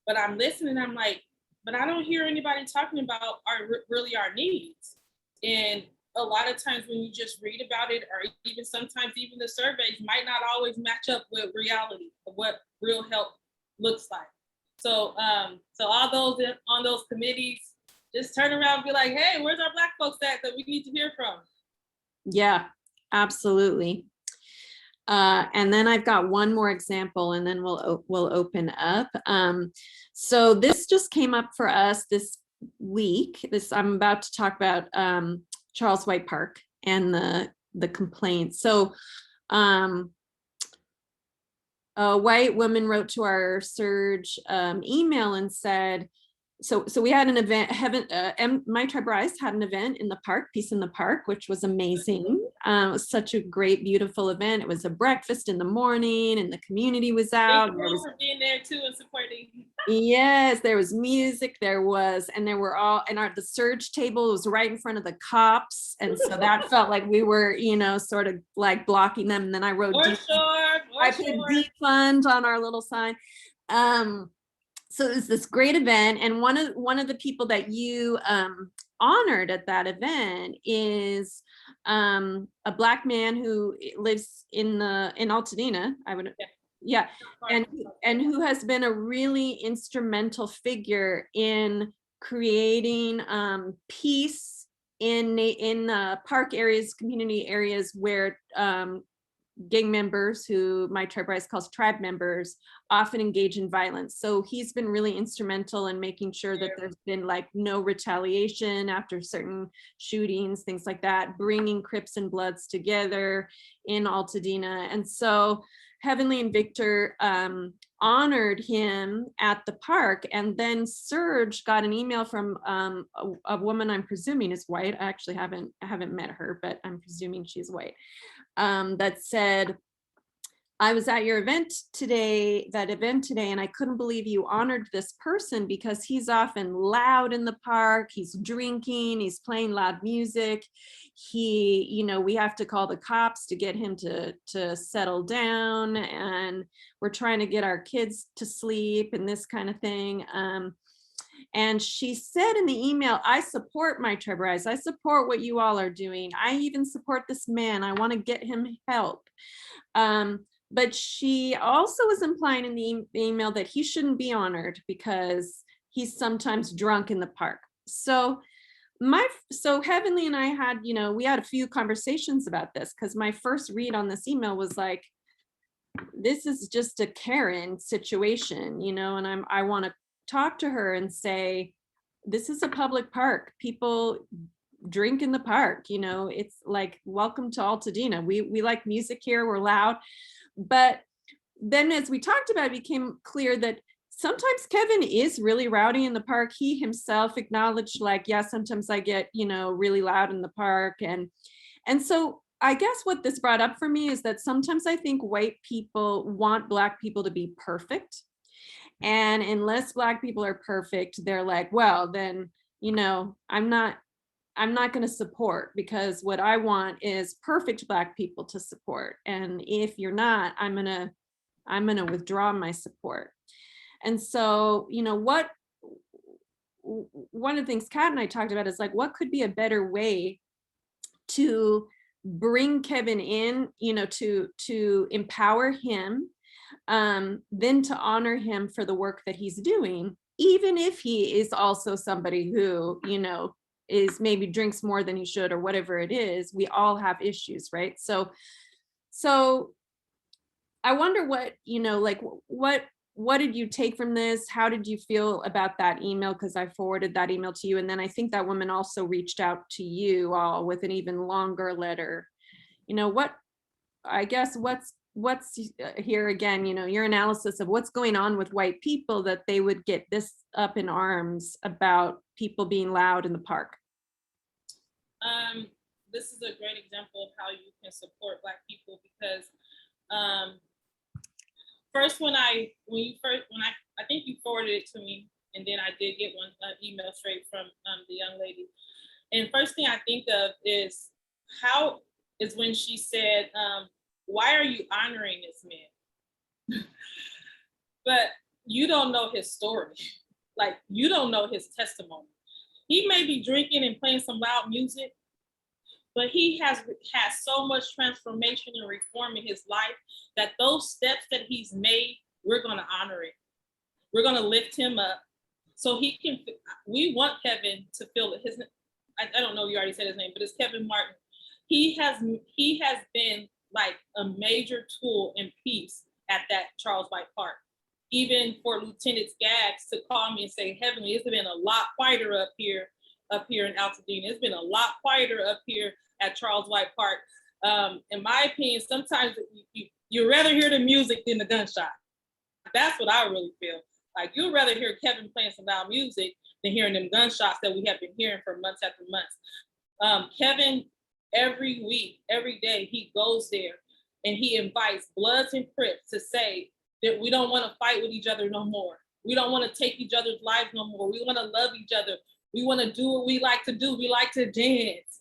But I'm listening, I'm like, but I don't hear anybody talking about our needs. And a lot of times when you just read about it, or even sometimes even the surveys might not always match up with reality of what real help looks like. So all those on those committees, just turn around and be like, hey, where's our Black folks at that we need to hear from? Yeah, absolutely. And then I've got one more example, and then we'll open up. So this just came up for us this week. I'm about to talk about Charles White Park and the complaints. So a white woman wrote to our SURJ email and said, so we had an event, My Tribe Rise had an event in the park, Peace in the Park, which was amazing. It was such a great, beautiful event. It was a breakfast in the morning, and the community was out. Thank you for being there too and supporting. Yes, there was music, and the SURJ table was right in front of the cops. And so that felt like we were, sort of like blocking them. And then I wrote, I put defund on our little sign. So it was this great event, and one of the people that you honored at that event is a Black man who lives in Altadena. Yeah, and who has been a really instrumental figure in creating peace in park areas, community areas where gang members, who my tribe rise calls tribe members, often engage in violence. So he's been really instrumental in making sure that there's been like no retaliation after certain shootings, things like that, bringing Crips and Bloods together in Altadena. And so Heavenly and Victor honored him at the park, and then SURJ got an email from a woman I'm presuming is white. I actually haven't met her, but I'm presuming she's white. That said, I was at your event today, and I couldn't believe you honored this person because he's often loud in the park, he's drinking, he's playing loud music. We have to call the cops to get him to settle down, and we're trying to get our kids to sleep and this kind of thing. And she said in the email, I support my tribe rise. I support what you all are doing. I even support this man. I want to get him help. But she also was implying in the email that he shouldn't be honored because he's sometimes drunk in the park. So Heavenly and I had, we had a few conversations about this, because my first read on this email was like, this is just a Karen situation, and I want to talk to her and say, this is a public park. People drink in the park, it's like, welcome to Altadena. We like music here, we're loud. But then as we talked about, it became clear that sometimes Kevin is really rowdy in the park. He himself acknowledged, like, yeah, sometimes I get, really loud in the park. And so I guess what this brought up for me is that sometimes I think white people want Black people to be perfect. And unless Black people are perfect, they're like, well, then, I'm not going to support, because what I want is perfect Black people to support. And if you're not, I'm going to withdraw my support. And so, one of the things Kat and I talked about is like, what could be a better way to bring Kevin in, to empower him, then to honor him for the work that he's doing, even if he is also somebody who, is maybe drinks more than he should, or whatever it is. We all have issues, right? So I wonder what did you take from this? How did you feel about that email? Because I forwarded that email to you, and then I think that woman also reached out to you all with an even longer letter. What's here again, your analysis of what's going on with white people, that they would get this up in arms about people being loud in the park. This is a great example of how you can support Black people, because first, I think you forwarded it to me, and then I did get one email straight from the young lady. And first thing I think of is when she said, why are you honoring this man? But you don't know his story. Like, you don't know his testimony. He may be drinking and playing some loud music, but he has had so much transformation and reform in his life that those steps that he's made, we're going to honor it. We're going to lift him up so he can. We want Kevin to feel his. I don't know, you already said his name, but it's Kevin Martin. He has been like a major tool in peace at that Charles White Park. Even for Lieutenant Skaggs to call me and say, Heavenly, it's been a lot quieter up here in Altadena. It's been a lot quieter up here at Charles White Park. In my opinion, sometimes you'd rather hear the music than the gunshot. That's what I really feel. Like, you'd rather hear Kevin playing some loud music than hearing them gunshots that we have been hearing for months after months. Kevin, every week, every day, he goes there and he invites Bloods and Crips to say that we don't want to fight with each other no more. We don't want to take each other's lives no more. We want to love each other. We want to do what we like to do. We like to dance.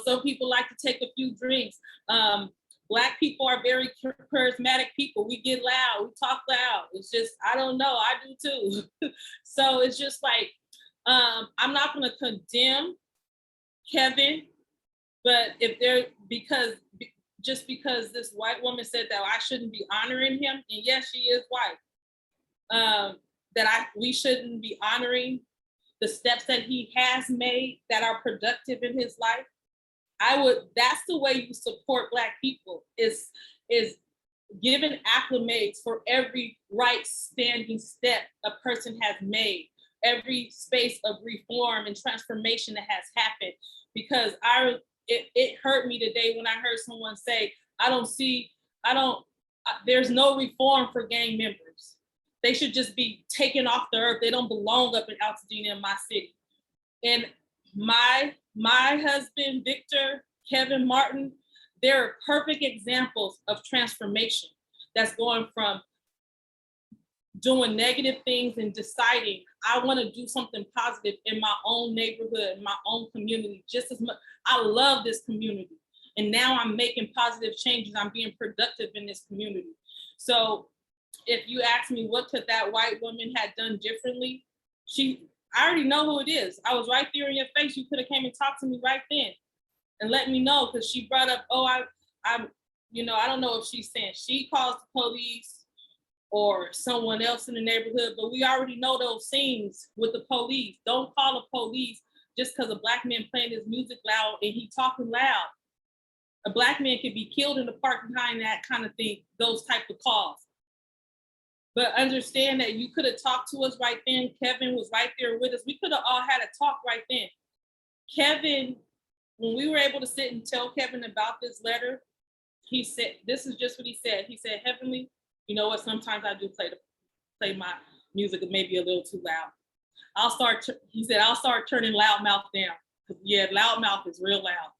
Some people like to take a few drinks. Black people are very charismatic people. We get loud, we talk loud. It's just, I don't know, I do too. So it's just like, I'm not gonna condemn Kevin, but if there, just because this white woman said that I shouldn't be honoring him, and yes, she is white, we shouldn't be honoring the steps that he has made that are productive in his life. That's the way you support Black people, is giving acclimates for every right standing step a person has made, every space of reform and transformation that has happened. Because it hurt me today when I heard someone say, there's no reform for gang members. They should just be taken off the earth. They don't belong up in Altadena in my city. And my husband, Victor, Kevin Martin, they're perfect examples of transformation that's going from doing negative things and deciding I want to do something positive in my own neighborhood, in my own community, just as much. I love this community. And now I'm making positive changes. I'm being productive in this community. So if you ask me what could that white woman had done differently, I already know who it is. I was right there in your face. You could have came and talked to me right then and let me know, because she brought up, I don't know if she's saying she calls the police or someone else in the neighborhood, but we already know those scenes with the police. Don't call the police just because a Black man playing his music loud and he talking loud. A Black man could be killed in the park behind that kind of thing, those type of calls. But understand that you could have talked to us right then. Kevin was right there with us. We could have all had a talk right then. Kevin, when we were able to sit and tell Kevin about this letter, he said, this is just what he said. He said, Heavenly, you know what? Sometimes I do play my music maybe a little too loud. He said, I'll start turning loudmouth down. Yeah, loudmouth is real loud.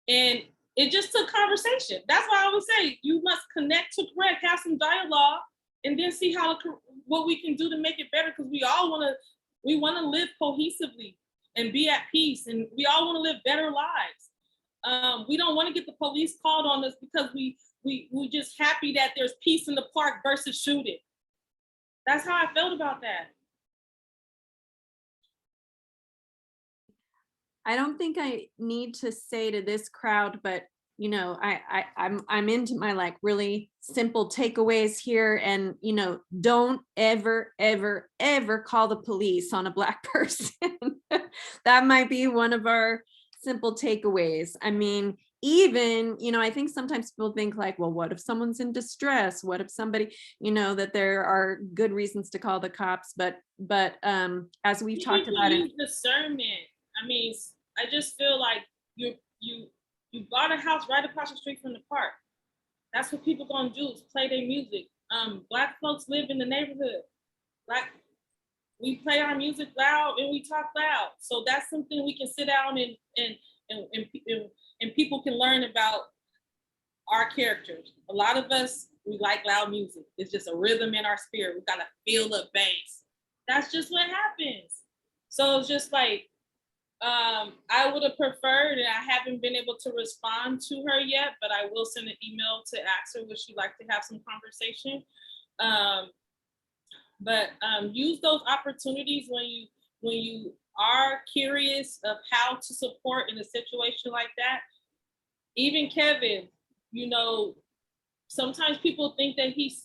And it just took conversation. That's why I always say you must connect to correct, have some dialogue, and then see what we can do to make it better. Because we want to live cohesively and be at peace, and we all want to live better lives. We don't want to get the police called on us because we just happy that there's peace in the park versus shooting. That's how I felt about that. I don't think I need to say to this crowd, but I'm into my like really simple takeaways here, and don't ever, ever, ever call the police on a Black person. That might be one of our simple takeaways. I mean, even, I think sometimes people think like, well, what if someone's in distress? What if somebody, that there are good reasons to call the cops, but as we've talked about it. Discernment. I mean, I just feel like you bought a house right across the street from the park. That's what people gonna do, is play their music. Black folks live in the neighborhood. We play our music loud and we talk loud. So that's something we can sit down and people can learn about our characters. A lot of us, we like loud music. It's just a rhythm in our spirit. We gotta feel the bass. That's just what happens. So it's just like, I would have preferred, and I haven't been able to respond to her yet, but I will send an email to ask her would she like to have some conversation. But use those opportunities when you are curious of how to support in a situation like that. Even Kevin, sometimes people think that he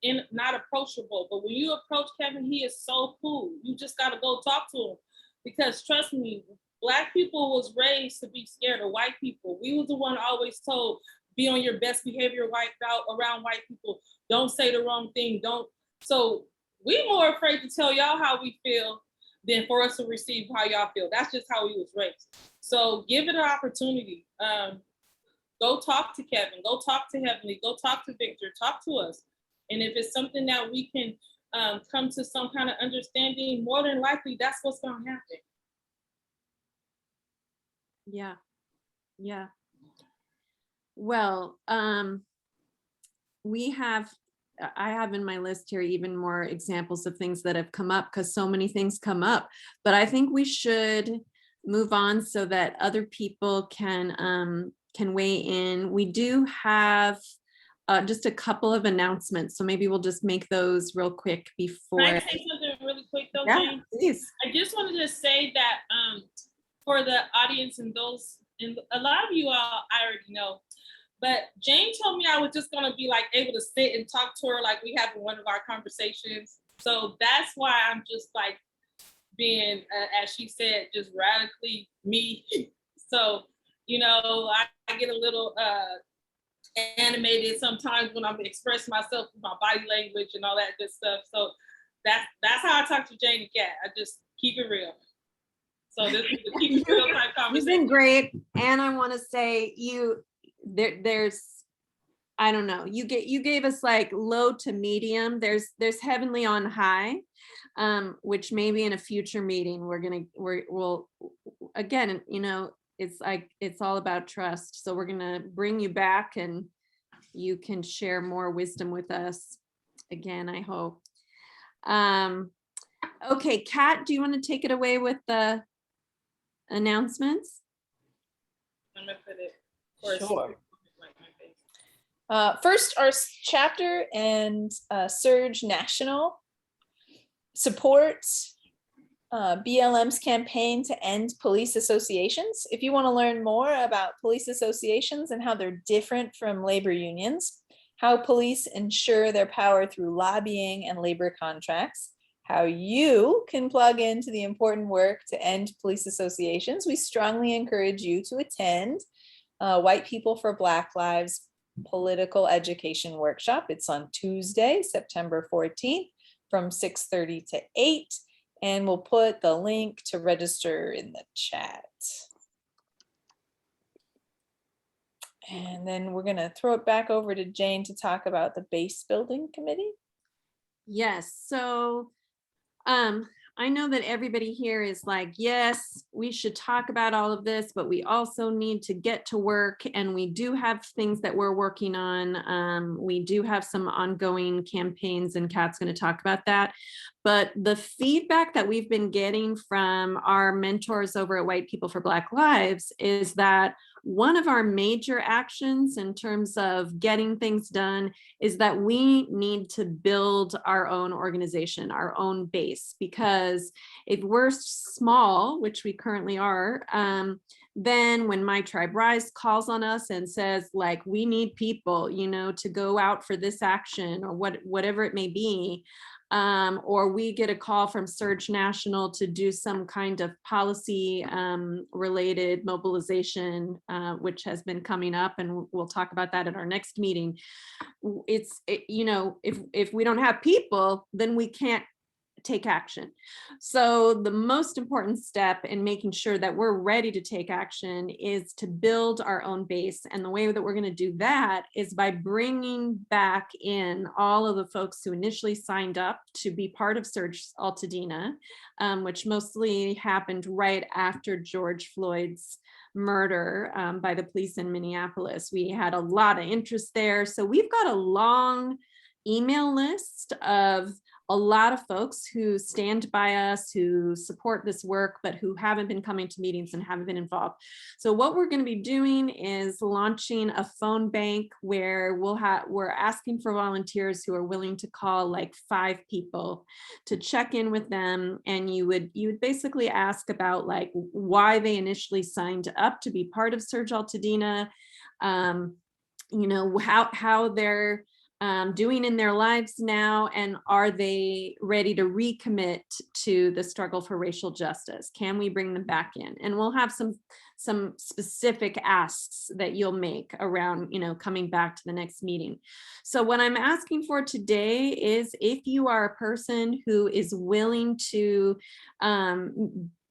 is not approachable, but when you approach Kevin, he is so cool. You just gotta go talk to him. Because trust me, Black people was raised to be scared of white people. We was the one always told, be on your best behavior around white people. Don't say the wrong thing. So we more afraid to tell y'all how we feel than for us to receive how y'all feel. That's just how we was raised. So give it an opportunity. Go talk to Kevin, go talk to Heavenly, go talk to Victor, talk to us. And if it's something that we can come to some kind of understanding, more than likely that's what's going to happen. Yeah. Well, I have in my list here even more examples of things that have come up, because so many things come up, but I think we should move on so that other people can can weigh in. We do have just a couple of announcements, so maybe we'll just make those real quick before. Can I say something really quick though, Yeah, Jane? please. I just wanted to say that for the audience and those, and a lot of you all I already know, but Jane told me I was just gonna be like able to sit and talk to her like we have in one of our conversations. So that's why I'm just like being, as she said, just radically me. So, you know, I get a little animated sometimes when I'm expressing myself with my body language and all that good stuff. So that's how I talk to Jane and Kat. I just keep it real. So this is the keep it real type You've conversation. been great, and I want to say there's I don't know, you gave us like low to medium. There's heavenly on high, which maybe in a future meeting we'll again, you know, it's like it's all about trust. So we're gonna bring you back and you can share more wisdom with us again, I hope. Okay, Kat, do you want to take it away with the announcements? I'm gonna put it first. Sure. First, our chapter and SURJ National supports BLM's campaign to end police associations. If you want to learn more about police associations and how they're different from labor unions, how police ensure their power through lobbying and labor contracts, how you can plug into the important work to end police associations, we strongly encourage you to attend White People for Black Lives Political Education Workshop. It's on Tuesday, September 14th from 6:30 to 8. And we'll put the link to register in the chat. And then we're gonna throw it back over to Jane to talk about the base building committee. Yes, so I know that everybody here is like, yes, we should talk about all of this, but we also need to get to work, and we do have things that we're working on. We do have some ongoing campaigns, and Kat's going to talk about that. But the feedback that we've been getting from our mentors over at White People for Black Lives is that one of our major actions in terms of getting things done is that we need to build our own organization, our own base, because if we're small, which we currently are, then when My Tribe Rise calls on us and says, like, we need people, you know, to go out for this action or whatever it may be, or we get a call from SURJ National to do some kind of policy related mobilization, which has been coming up, and we'll talk about that at our next meeting. You know, if we don't have people, then we can't take action. So the most important step in making sure that we're ready to take action is to build our own base. And the way that we're going to do that is by bringing back in all of the folks who initially signed up to be part of SURJ Altadena, which mostly happened right after George Floyd's murder by the police in Minneapolis. We had a lot of interest there. So we've got a long email list of a lot of folks who stand by us, who support this work, but who haven't been coming to meetings and haven't been involved. So what we're going to be doing is launching a phone bank where we're asking for volunteers who are willing to call like 5 people to check in with them. And you would basically ask about like why they initially signed up to be part of SURJ Altadena, you know, how they're doing in their lives now, and are they ready to recommit to the struggle for racial justice? Can we bring them back in? And we'll have some specific asks that you'll make around, you know, coming back to the next meeting. So what I'm asking for today is, if you are a person who is willing to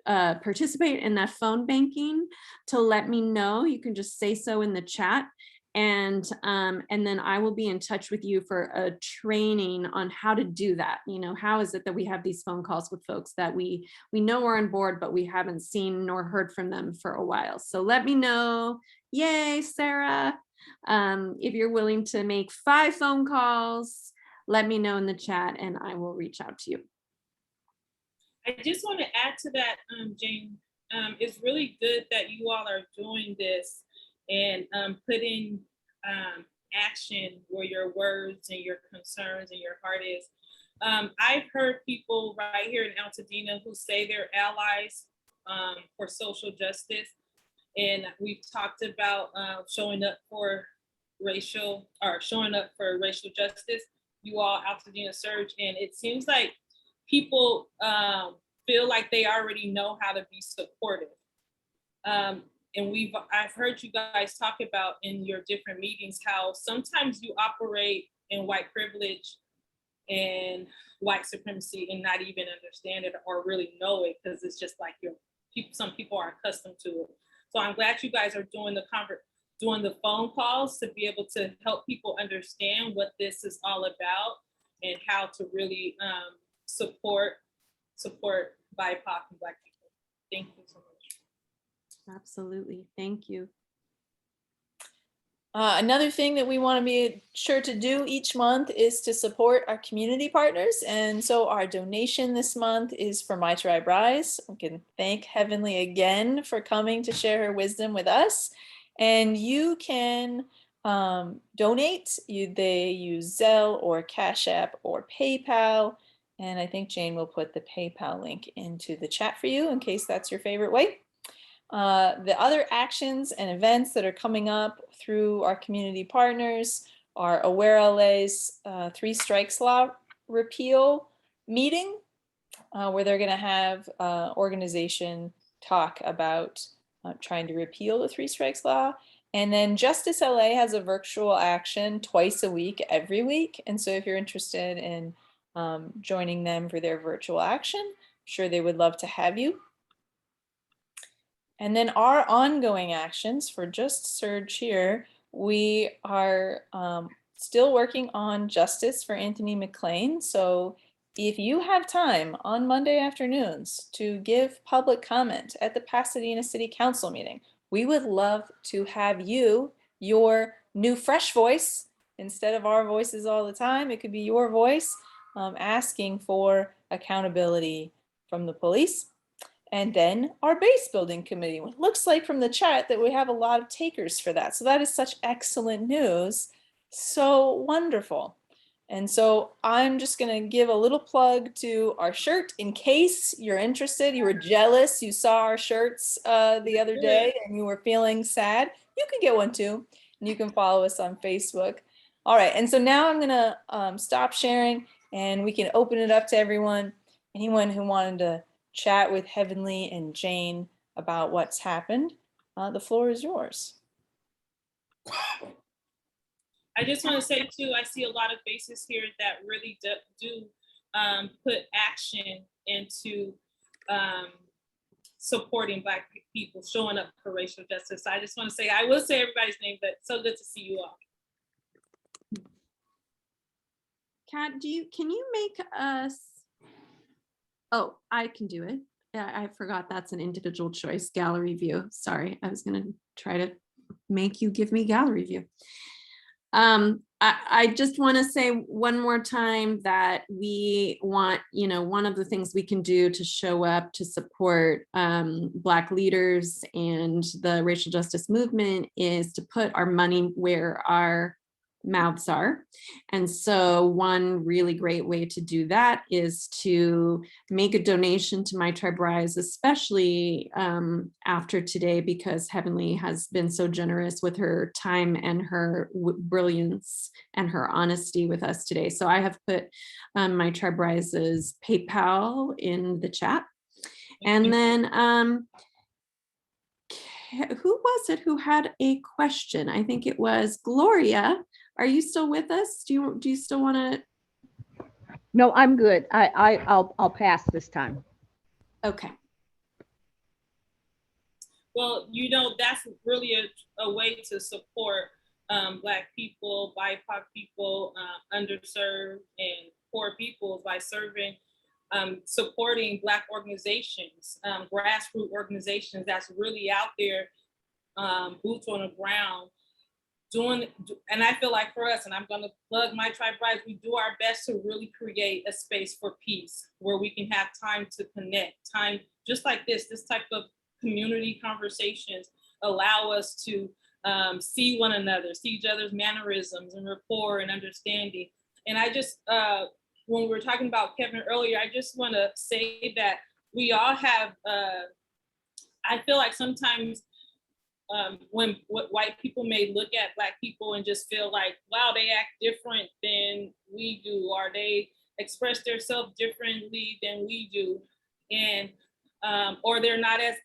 participate in that phone banking, to let me know. You can just say so in the chat. And then I will be in touch with you for a training on how to do that. You know, how is it that we have these phone calls with folks that we know are on board, but we haven't seen nor heard from them for a while. So let me know. Yay, Sarah. If you're willing to make 5 phone calls, let me know in the chat and I will reach out to you. I just want to add to that, Jane. It's really good that you all are doing this. and put in action where your words and your concerns and your heart is. I've heard people right here in Altadena who say they're allies for social justice. And we've talked about showing up for racial justice. You all, Altadena SURJ, and it seems like people feel like they already know how to be supportive. And I've heard you guys talk about in your different meetings how sometimes you operate in white privilege and white supremacy and not even understand it or really know it, because it's just like some people are accustomed to it. So I'm glad you guys are doing the phone calls to be able to help people understand what this is all about and how to really support BIPOC and Black people. Thank you so much. Absolutely. Thank you. Another thing that we want to be sure to do each month is to support our community partners. And so our donation this month is for My Tribe Rise. We can thank Heavenly again for coming to share her wisdom with us. And you can donate. They use Zelle or Cash App or PayPal. And I think Jane will put the PayPal link into the chat for you in case that's your favorite way. The other actions and events that are coming up through our community partners are Aware LA's 3 Strikes Law repeal meeting, where they're going to have organization talk about trying to repeal the 3 Strikes Law. And then Justice LA has a virtual action twice a week, every week. And so if you're interested in joining them for their virtual action, I'm sure they would love to have you. And then our ongoing actions for just SURJ here, we are still working on justice for Anthony McLean. So if you have time on Monday afternoons to give public comment at the Pasadena City Council meeting, we would love to have you, your new fresh voice, instead of our voices all the time, it could be your voice asking for accountability from the police. And then our base building committee. It looks like from the chat that we have a lot of takers for that. So that is such excellent news. So wonderful. And so I'm just going to give a little plug to our shirt in case you're interested. You were jealous. You saw our shirts the other day and you were feeling sad. You can get one too. And you can follow us on Facebook. All right. And so now I'm going to stop sharing and we can open it up to everyone. Anyone who wanted to chat with Heavenly and Jane about what's happened, the floor is yours. I just want to say too, I see a lot of faces here that really do put action into supporting Black people, showing up for racial justice. I just want to say, I will say everybody's name, but so good to see you all. Kat, can you make us, oh, I can do it. Yeah, I forgot that's an individual choice, gallery view. Sorry, I was gonna try to make you give me gallery view. I just want to say one more time that we want, one of the things we can do to show up to support Black leaders and the racial justice movement is to put our money where our mouths are. And so one really great way to do that is to make a donation to My Tribe Rise, especially after today, because Heavenly has been so generous with her time and her brilliance and her honesty with us today. So I have put My Tribe Rise's PayPal in the chat. And then who was it who had a question? I think it was Gloria. Are you still with us? Do you still want to? No, I'm good. I'll pass this time. Okay. Well, that's really a way to support Black people, BIPOC people, underserved and poor peoples by supporting Black organizations, grassroots organizations that's really out there, boots on the ground, and I feel like for us, and I'm going to plug My Tribe Rise, we do our best to really create a space for peace where we can have time to connect, time just like this type of community conversations allow us to see one another, see each other's mannerisms and rapport and understanding. And I just, when we were talking about Kevin earlier, I just want to say that we all have, I feel like sometimes when white people may look at Black people and just feel like, wow, they act different than we do, or they express themselves differently than we do. And, or they're not as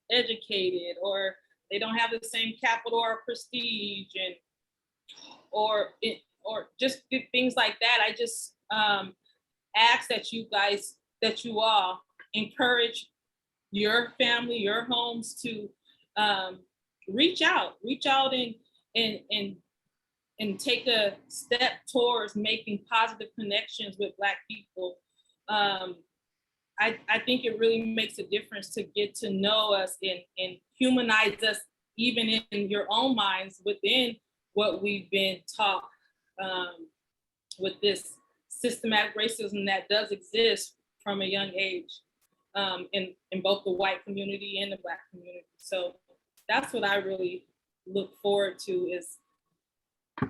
educated, or they don't have the same capital or prestige, and or just things like that. I just ask that you guys, that you all encourage your family, your homes to reach out and take a step towards making positive connections with Black people. I think it really makes a difference to get to know us and humanize us, even in your own minds, within what we've been taught with this systematic racism that does exist from a young age in both the white community and the Black community. So that's what I really look forward to, is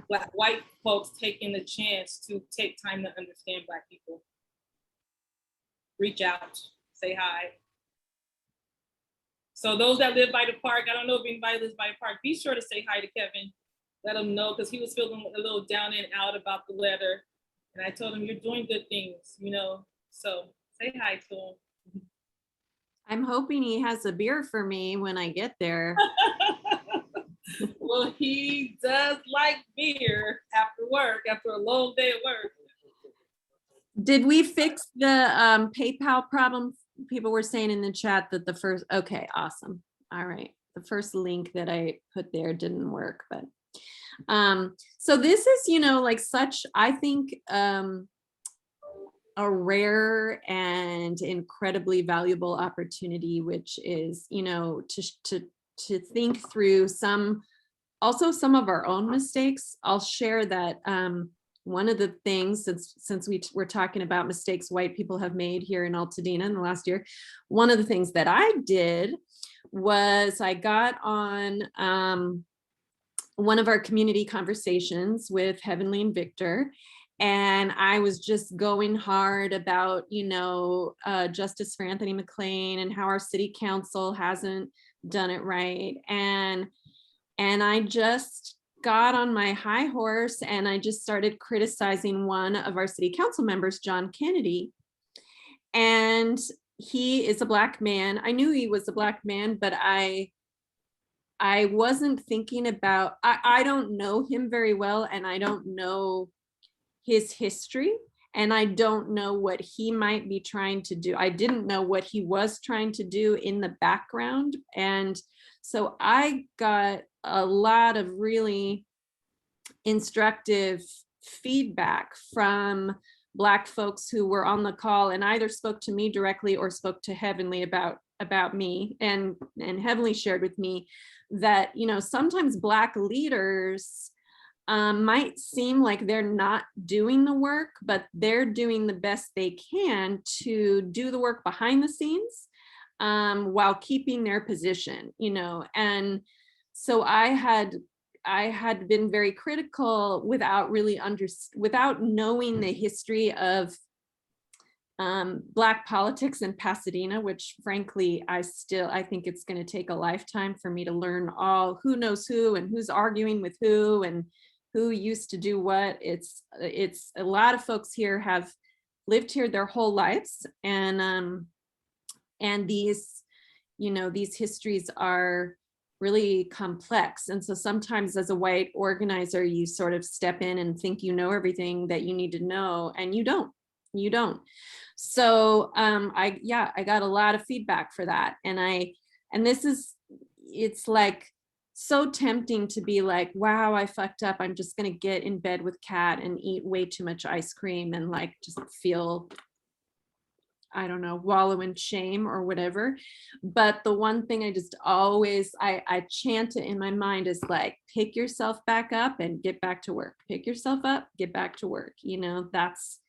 white folks taking the chance to take time to understand Black people. Reach out, say hi. So those that live by the park, I don't know if anybody lives by the park, be sure to say hi to Kevin. Let him know, because he was feeling a little down and out about the letter. And I told him, you're doing good things, you know? So say hi to him. I'm hoping he has a beer for me when I get there. Well, he does like beer after work, after a long day at work. Did we fix the PayPal problem? People were saying in the chat that the first, okay, awesome. All right. The first link that I put there didn't work, but so this is, you know, like such, I think, a rare and incredibly valuable opportunity, which is, you know, to think through also some of our own mistakes. I'll share that one of the things, since we were talking about mistakes white people have made here in Altadena in the last year, one of the things that I did was I got on one of our community conversations with Heavenly and Victor, and I was just going hard about, you know, justice for Anthony McLean and how our city council hasn't done it right. And I just got on my high horse and I just started criticizing one of our city council members, John Kennedy. And he is a Black man. I knew he was a Black man, but I wasn't thinking about, I don't know him very well, and I don't know his history, and I don't know what he might be trying to do. I didn't know what he was trying to do in the background. And so I got a lot of really instructive feedback from Black folks who were on the call and either spoke to me directly or spoke to Heavenly about me. And Heavenly shared with me that, you know, sometimes Black leaders might seem like they're not doing the work, but they're doing the best they can to do the work behind the scenes while keeping their position, you know. And so I had been very critical without knowing the history of Black politics in Pasadena, which frankly, I think it's going to take a lifetime for me to learn all who knows who and who's arguing with who and who used to do what. It's a lot of folks here have lived here their whole lives, and these, you know, these histories are really complex. And so sometimes as a white organizer, you sort of step in and think you know everything that you need to know, and you don't. So I got a lot of feedback for that. And it's like so tempting to be like, wow, I fucked up. I'm just gonna get in bed with Kat and eat way too much ice cream and like just feel, I don't know, wallow in shame or whatever. But the one thing I just always, I chant it in my mind is like, pick yourself back up and get back to work. Pick yourself up, get back to work. You know, that's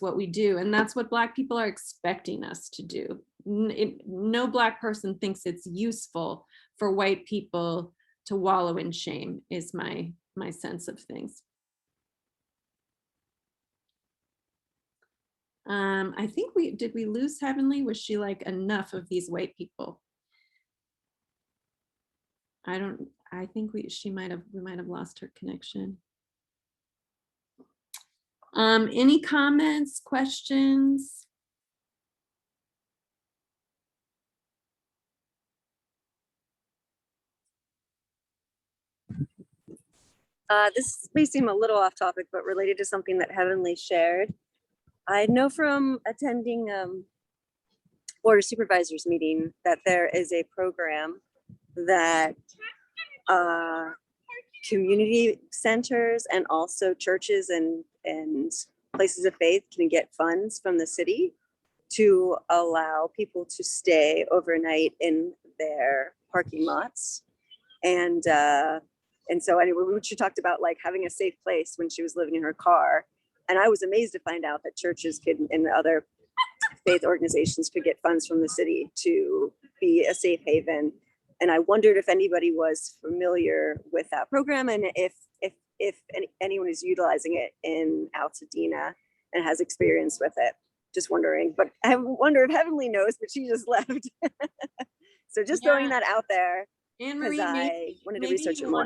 what we do. And that's what Black people are expecting us to do. No Black person thinks it's useful for white people wallow in shame is my sense of things. I think did we lose Heavenly? Was she like, enough of these white people? I think we might have lost her connection. Any comments, questions? This may seem a little off topic, but related to something that Heavenly shared. I know from attending Board of Supervisors meeting that there is a program that community centers and also churches and places of faith can get funds from the city to allow people to stay overnight in their parking lots. And so anyway, she talked about like having a safe place when she was living in her car. And I was amazed to find out that churches could and other faith organizations could get funds from the city to be a safe haven. And I wondered if anybody was familiar with that program and if anyone is utilizing it in Altadena and has experience with it. Just wondering, but I wonder if Heavenly knows, but she just left. So just throwing that out there because I wanted to research it more.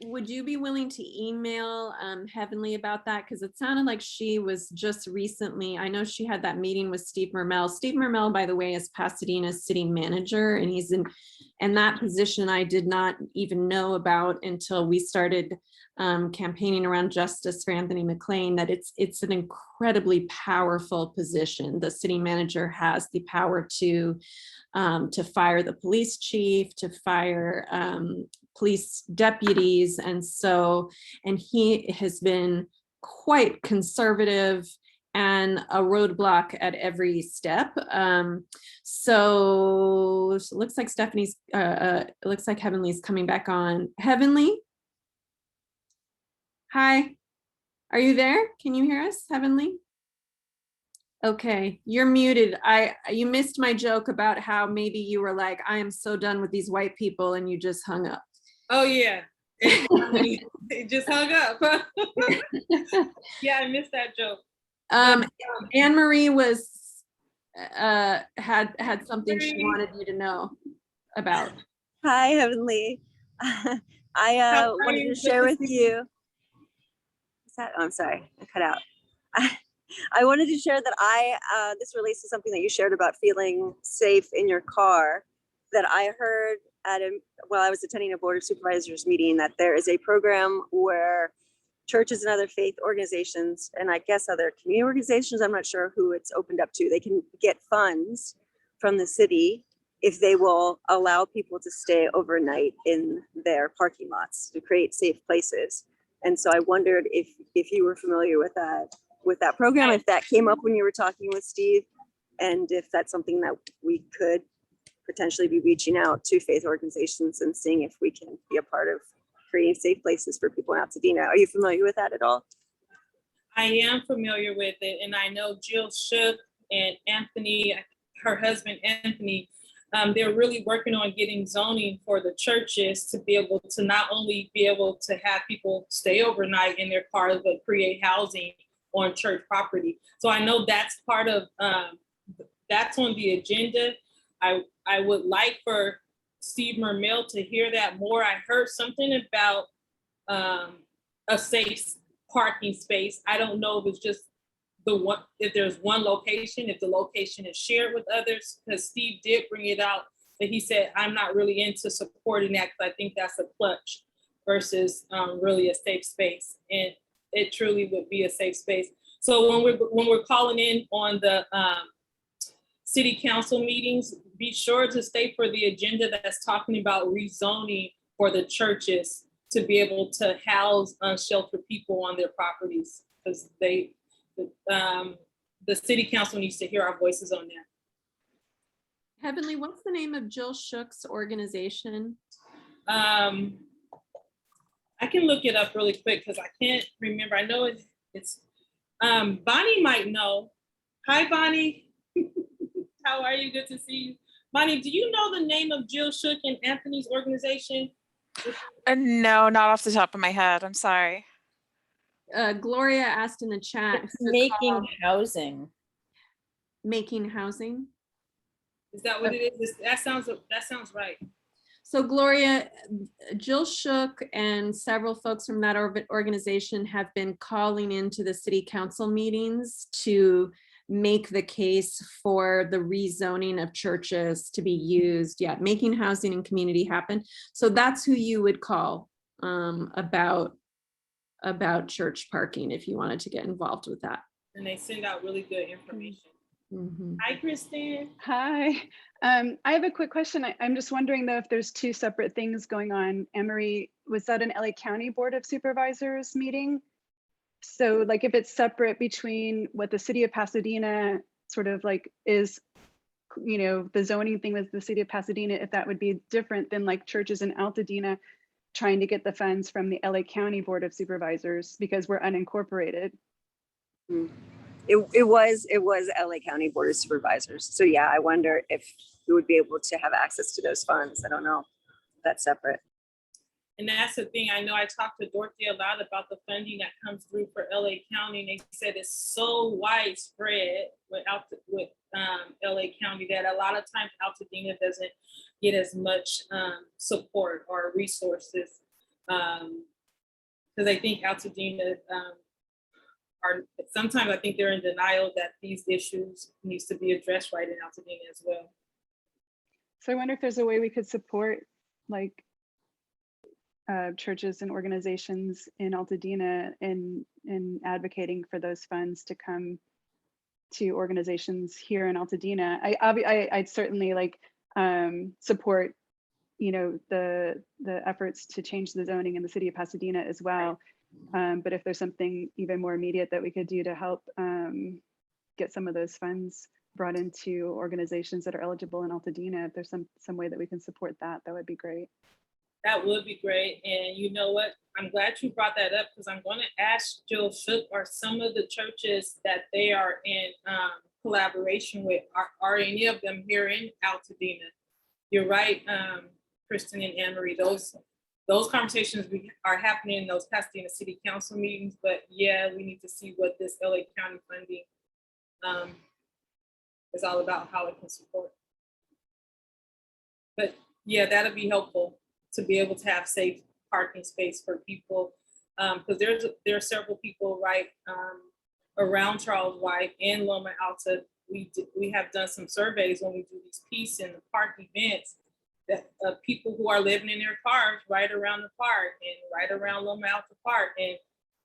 Would you be willing to email Heavenly about that? Because it sounded like she was just recently, I know she had that meeting with Steve Mermel. Steve Mermel, by the way, is Pasadena's city manager, and he's in that position I did not even know about until we started campaigning around justice for Anthony McLean, that it's an incredibly powerful position. The city manager has the power to fire the police chief, to fire police deputies. And he has been quite conservative and a roadblock at every step. So it looks like looks like Heavenly's coming back on. Heavenly? Hi, are you there? Can you hear us, Heavenly? Okay, you're muted. You missed my joke about how maybe you were like, I am so done with these white people, and you just hung up. Oh yeah, it just hung up. Yeah, I missed that joke. Anne Marie had something she wanted you to know about. Hi, Heavenly. I wanted to share with you. Oh, I'm sorry, I cut out. I wanted to share that this relates to something that you shared about feeling safe in your car, that I heard while I was attending a Board of Supervisors meeting, that there is a program where churches and other faith organizations, and I guess other community organizations, I'm not sure who it's opened up to, they can get funds from the city if they will allow people to stay overnight in their parking lots to create safe places. And so I wondered if you were familiar with that program, if that came up when you were talking with Steve, and if that's something that we could potentially be reaching out to faith organizations and seeing if we can be a part of creating safe places for people in Altadena. Are you familiar with that at all? I am familiar with it, and I know Jill Shook and Anthony, her husband Anthony, they're really working on getting zoning for the churches to be able to not only be able to have people stay overnight in their cars, but create housing on church property. So I know that's part of, that's on the agenda. I would like for Steve Mermel to hear that more. I heard something about a safe parking space. I don't know if it's just if there's one location, if the location is shared with others, because Steve did bring it out, but he said, I'm not really into supporting that because I think that's a clutch versus really a safe space. And it truly would be a safe space. So when we're calling in on the city council meetings, be sure to stay for the agenda that's talking about rezoning for the churches to be able to house unsheltered people on their properties, because the city council needs to hear our voices on that. Heavenly, what's the name of Jill Shook's organization? I can look it up really quick because I can't remember. I know it's Bonnie might know. Hi, Bonnie. How are you? Good to see you. Bonnie, do you know the name of Jill Shook and Anthony's organization? No, not off the top of my head. I'm sorry. Gloria asked in the chat. It's who to making call. housing. Making housing. Is that what it is? That sounds right. So Gloria, Jill Shook and several folks from that organization have been calling into the city council meetings to make the case for the rezoning of churches to be used. Yeah, making housing and community happen. So that's who you would call about church parking if you wanted to get involved with that. And they send out really good information. Mm-hmm. Hi, Kristen. Hi. I have a quick question. I'm just wondering though if there's two separate things going on. Emery, was that an LA County Board of Supervisors meeting? So like if it's separate between what the city of Pasadena sort of like is, you know, the zoning thing with the city of Pasadena, if that would be different than like churches in Altadena trying to get the funds from the LA County Board of Supervisors because we're unincorporated. It was LA County Board of Supervisors. So yeah, I wonder if we would be able to have access to those funds. I don't know. That's separate. And that's the thing. I know I talked to Dorothy a lot about the funding that comes through for LA County, and they said it's so widespread with LA County that a lot of times Altadena doesn't get as much support or resources, because I think Altadena sometimes I think they're in denial that these issues needs to be addressed right in Altadena as well. So I wonder if there's a way we could support like churches and organizations in Altadena in advocating for those funds to come to organizations here in Altadena. I'd certainly like support, you know, the efforts to change the zoning in the city of Pasadena as well. But if there's something even more immediate that we could do to help get some of those funds brought into organizations that are eligible in Altadena, if there's some way that we can support that, that would be great. That would be great. And you know what? I'm glad you brought that up because I'm going to ask Jill Shook, are some of the churches that they are in collaboration with, are any of them here in Altadena? You're right, Kristen and Anne-Marie, those conversations are happening in those Pasadena City Council meetings, but yeah, we need to see what this LA County funding is all about, how it can support. But yeah, that'd be helpful to be able to have safe parking space for people, because there are several people right around Charles White and Loma Alta. We have done some surveys when we do these peace and the park events, that people who are living in their cars right around the park and right around Loma Alta Park. And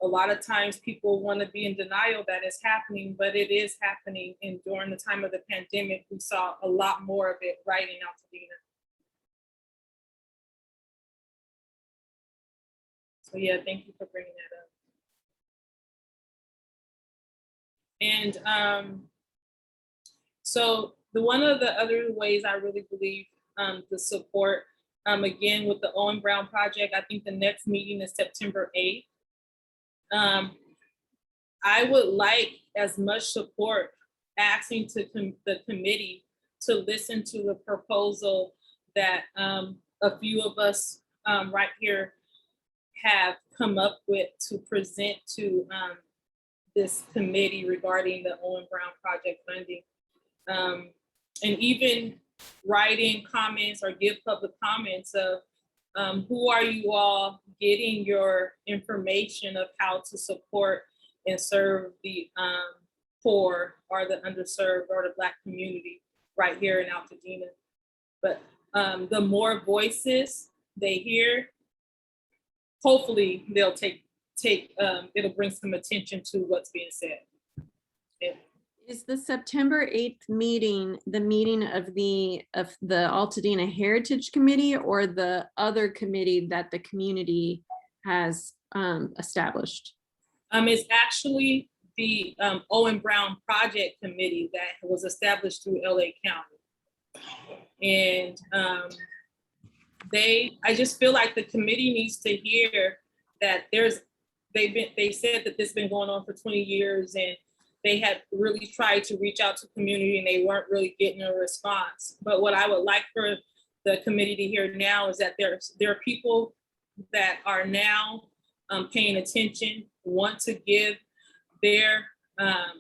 a lot of times people want to be in denial that it's happening, but it is happening. And during the time of the pandemic, we saw a lot more of it right in Altadena. So yeah, thank you for bringing that up. And so one of the other ways I really believe the support, again, with the Owen Brown project, I think the next meeting is September 8th. I would like as much support asking to the committee to listen to the proposal that a few of us right here have come up with to present to this committee regarding the Owen Brown project funding. And even write in comments or give public comments of who are you all getting your information of how to support and serve the poor or the underserved or the Black community right here in Altadena. But the more voices they hear, hopefully they'll it'll bring some attention to what's being said. Yeah. Is the September 8th meeting the meeting of the Altadena Heritage Committee or the other committee that the community has established? It's actually the Owen Brown Project Committee that was established through LA County. And I just feel like the committee needs to hear that they said that this has been going on for 20 years and they had really tried to reach out to community and they weren't really getting a response. But what I would like for the committee to hear now is that there are people that are now paying attention, want to give their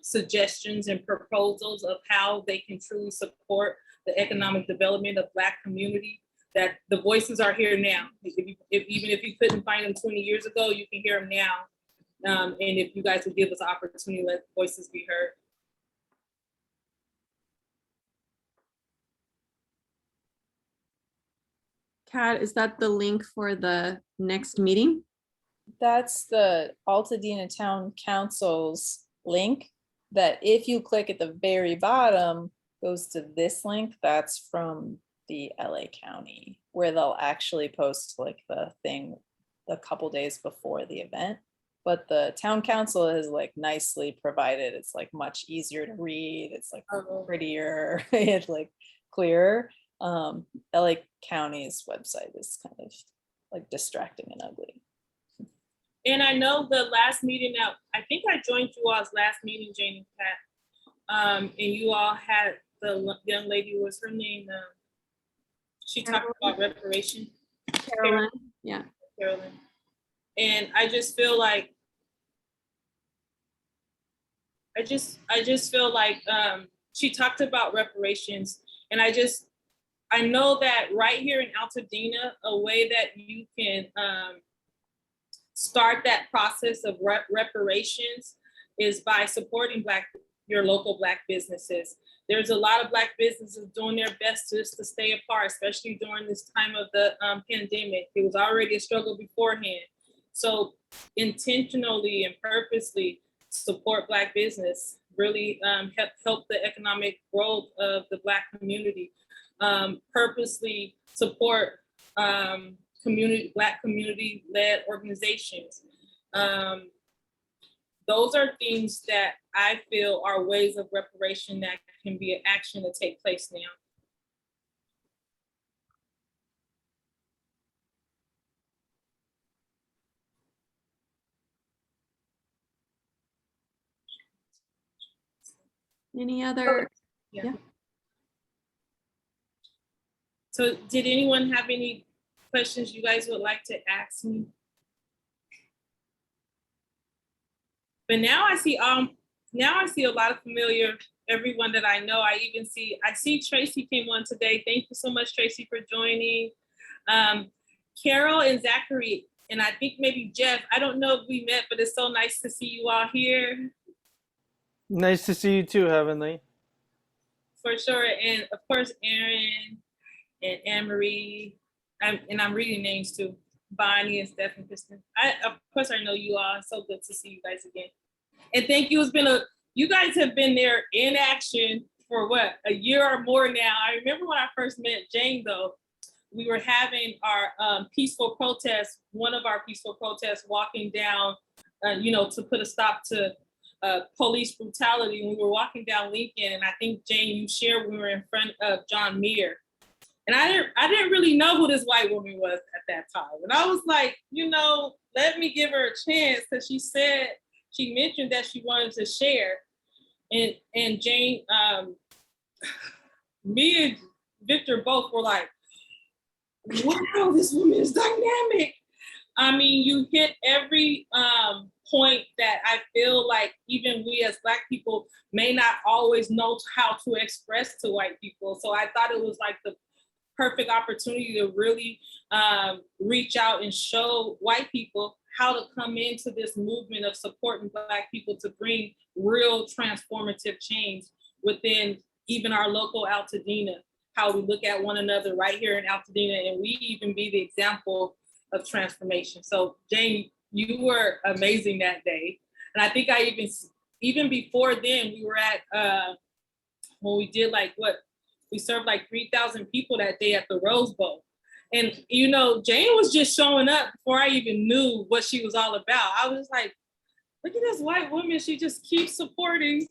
suggestions and proposals of how they can truly support the economic development of Black community, that the voices are here now. Even if you couldn't find them 20 years ago, you can hear them now. And if you guys would give us an opportunity, let voices be heard. Kat, is that the link for the next meeting? That's the Altadena Town Council's link that if you click at the very bottom goes to this link. That's from the LA County, where they'll actually post like the thing a couple days before the event. But the town council is like nicely provided. It's like much easier to read. It's like prettier, it's like clearer. LA County's website is kind of like distracting and ugly. And I know the last meeting that I think I joined you all's last meeting, Jane and Pat, and you all had the young lady, what's her name? She talked about reparation. Carolyn, yeah. Carolyn. And I just feel like, she talked about reparations, and I know that right here in Altadena, a way that you can start that process of reparations is by supporting your local Black businesses. There's a lot of Black businesses doing their best just to stay apart, especially during this time of the pandemic. It was already a struggle beforehand. So intentionally and purposely support Black business, really help the economic growth of the Black community. Purposely support Black community-led organizations. Those are things that I feel are ways of reparation that can be an action to take place now. Any other? Yeah. So did anyone have any questions you guys would like to ask me? But now I see a lot of familiar, everyone that I know. I see Tracy came on today. Thank you so much, Tracy, for joining. Carol and Zachary, and I think maybe Jeff. I don't know if we met, but it's so nice to see you all here. Nice to see you too, Heavenly. For sure, and of course, Aaron and Anne-Marie, and I'm reading names too. Bonnie and Steph and Kristen. Of course, I know you all. It's so good to see you guys again. And thank you. You guys have been there in action for what, a year or more now. I remember when I first met Jane, though, we were having our peaceful protest, one of our peaceful protests, walking down, to put a stop to police brutality. We were walking down Lincoln, and I think, Jane, you shared we were in front of John Muir. And I didn't really know who this white woman was at that time. And I was like, let me give her a chance, because she mentioned that she wanted to share. And Jane, me and Victor both were like, wow, this woman is dynamic. I mean, you hit every point that I feel like even we as Black people may not always know how to express to white people. So I thought it was like the perfect opportunity to really reach out and show white people how to come into this movement of supporting Black people to bring real transformative change within even our local Altadena, how we look at one another right here in Altadena, and we even be the example of transformation. So Jane, you were amazing that day. And I think even before then, we were at, when we did we served like 3,000 people that day at the Rose Bowl. And, Jane was just showing up before I even knew what she was all about. I was like, look at this white woman. She just keeps supporting.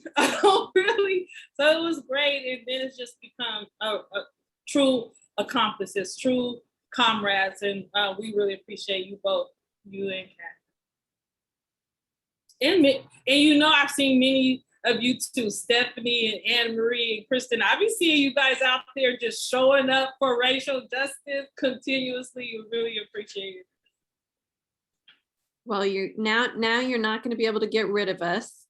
Really. So it was great. And then it's just become a true accomplices, true comrades. And we really appreciate you both, you and Kat. And I've seen many of you too, Stephanie and Anne-Marie and Kristen. I be seeing you guys out there just showing up for racial justice continuously. You really appreciate it. Well, you're now you're not going to be able to get rid of us.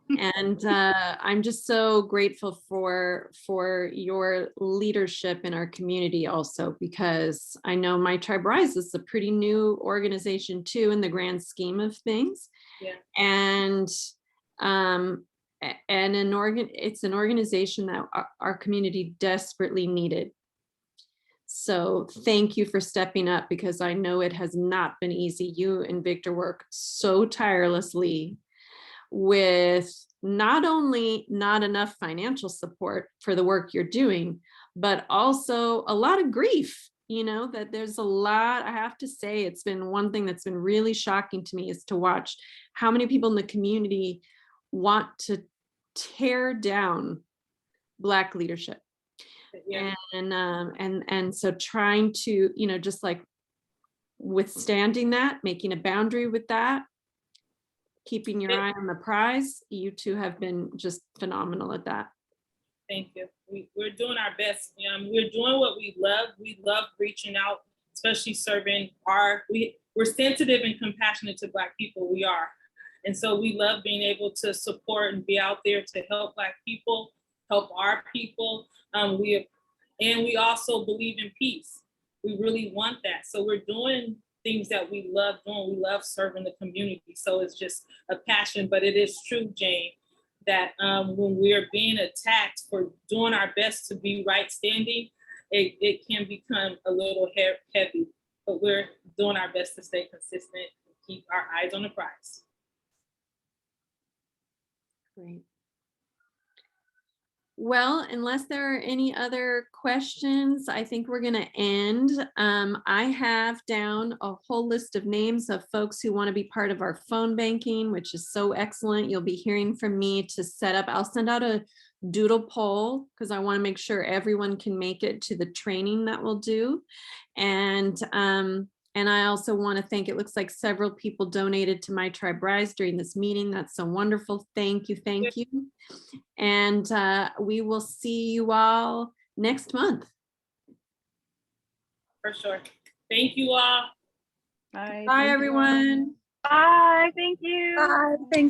And I'm just so grateful for your leadership in our community also, because I know My Tribe Rise is a pretty new organization too in the grand scheme of things. Yeah. And it's an organization that our community desperately needed. So thank you for stepping up, because I know it has not been easy. You and Victor work so tirelessly with not only not enough financial support for the work you're doing, but also a lot of grief. You know, that there's a lot, I have to say, it's been one thing that's been really shocking to me is to watch how many people in the community want to tear down Black leadership. Yeah. And so trying to, you know, just like withstanding that, making a boundary with that, keeping your eye on the prize. You two have been just phenomenal at that. Thank you. We're doing our best. We're doing what we love. We love reaching out, especially serving we're sensitive and compassionate to Black people. We are. And so we love being able to support and be out there to help Black people, help our people. We also believe in peace. We really want that. So we're doing things that we love doing. We love serving the community. So it's just a passion, but it is true, Jane, that when we're being attacked for doing our best to be right standing, it can become a little heavy, but we're doing our best to stay consistent and keep our eyes on the prize. Great. Well, unless there are any other questions, I think we're going to end. I have down a whole list of names of folks who want to be part of our phone banking, which is so excellent. You'll be hearing from me to set up. I'll send out a doodle poll because I want to make sure everyone can make it to the training that we'll do. And I also want to thank, it looks like several people donated to My Tribe Rise during this meeting. That's so wonderful. Thank you. Thank you. And we will see you all next month. For sure. Thank you all. Bye. Bye, everyone. Bye. Thank you. Bye. Thanks.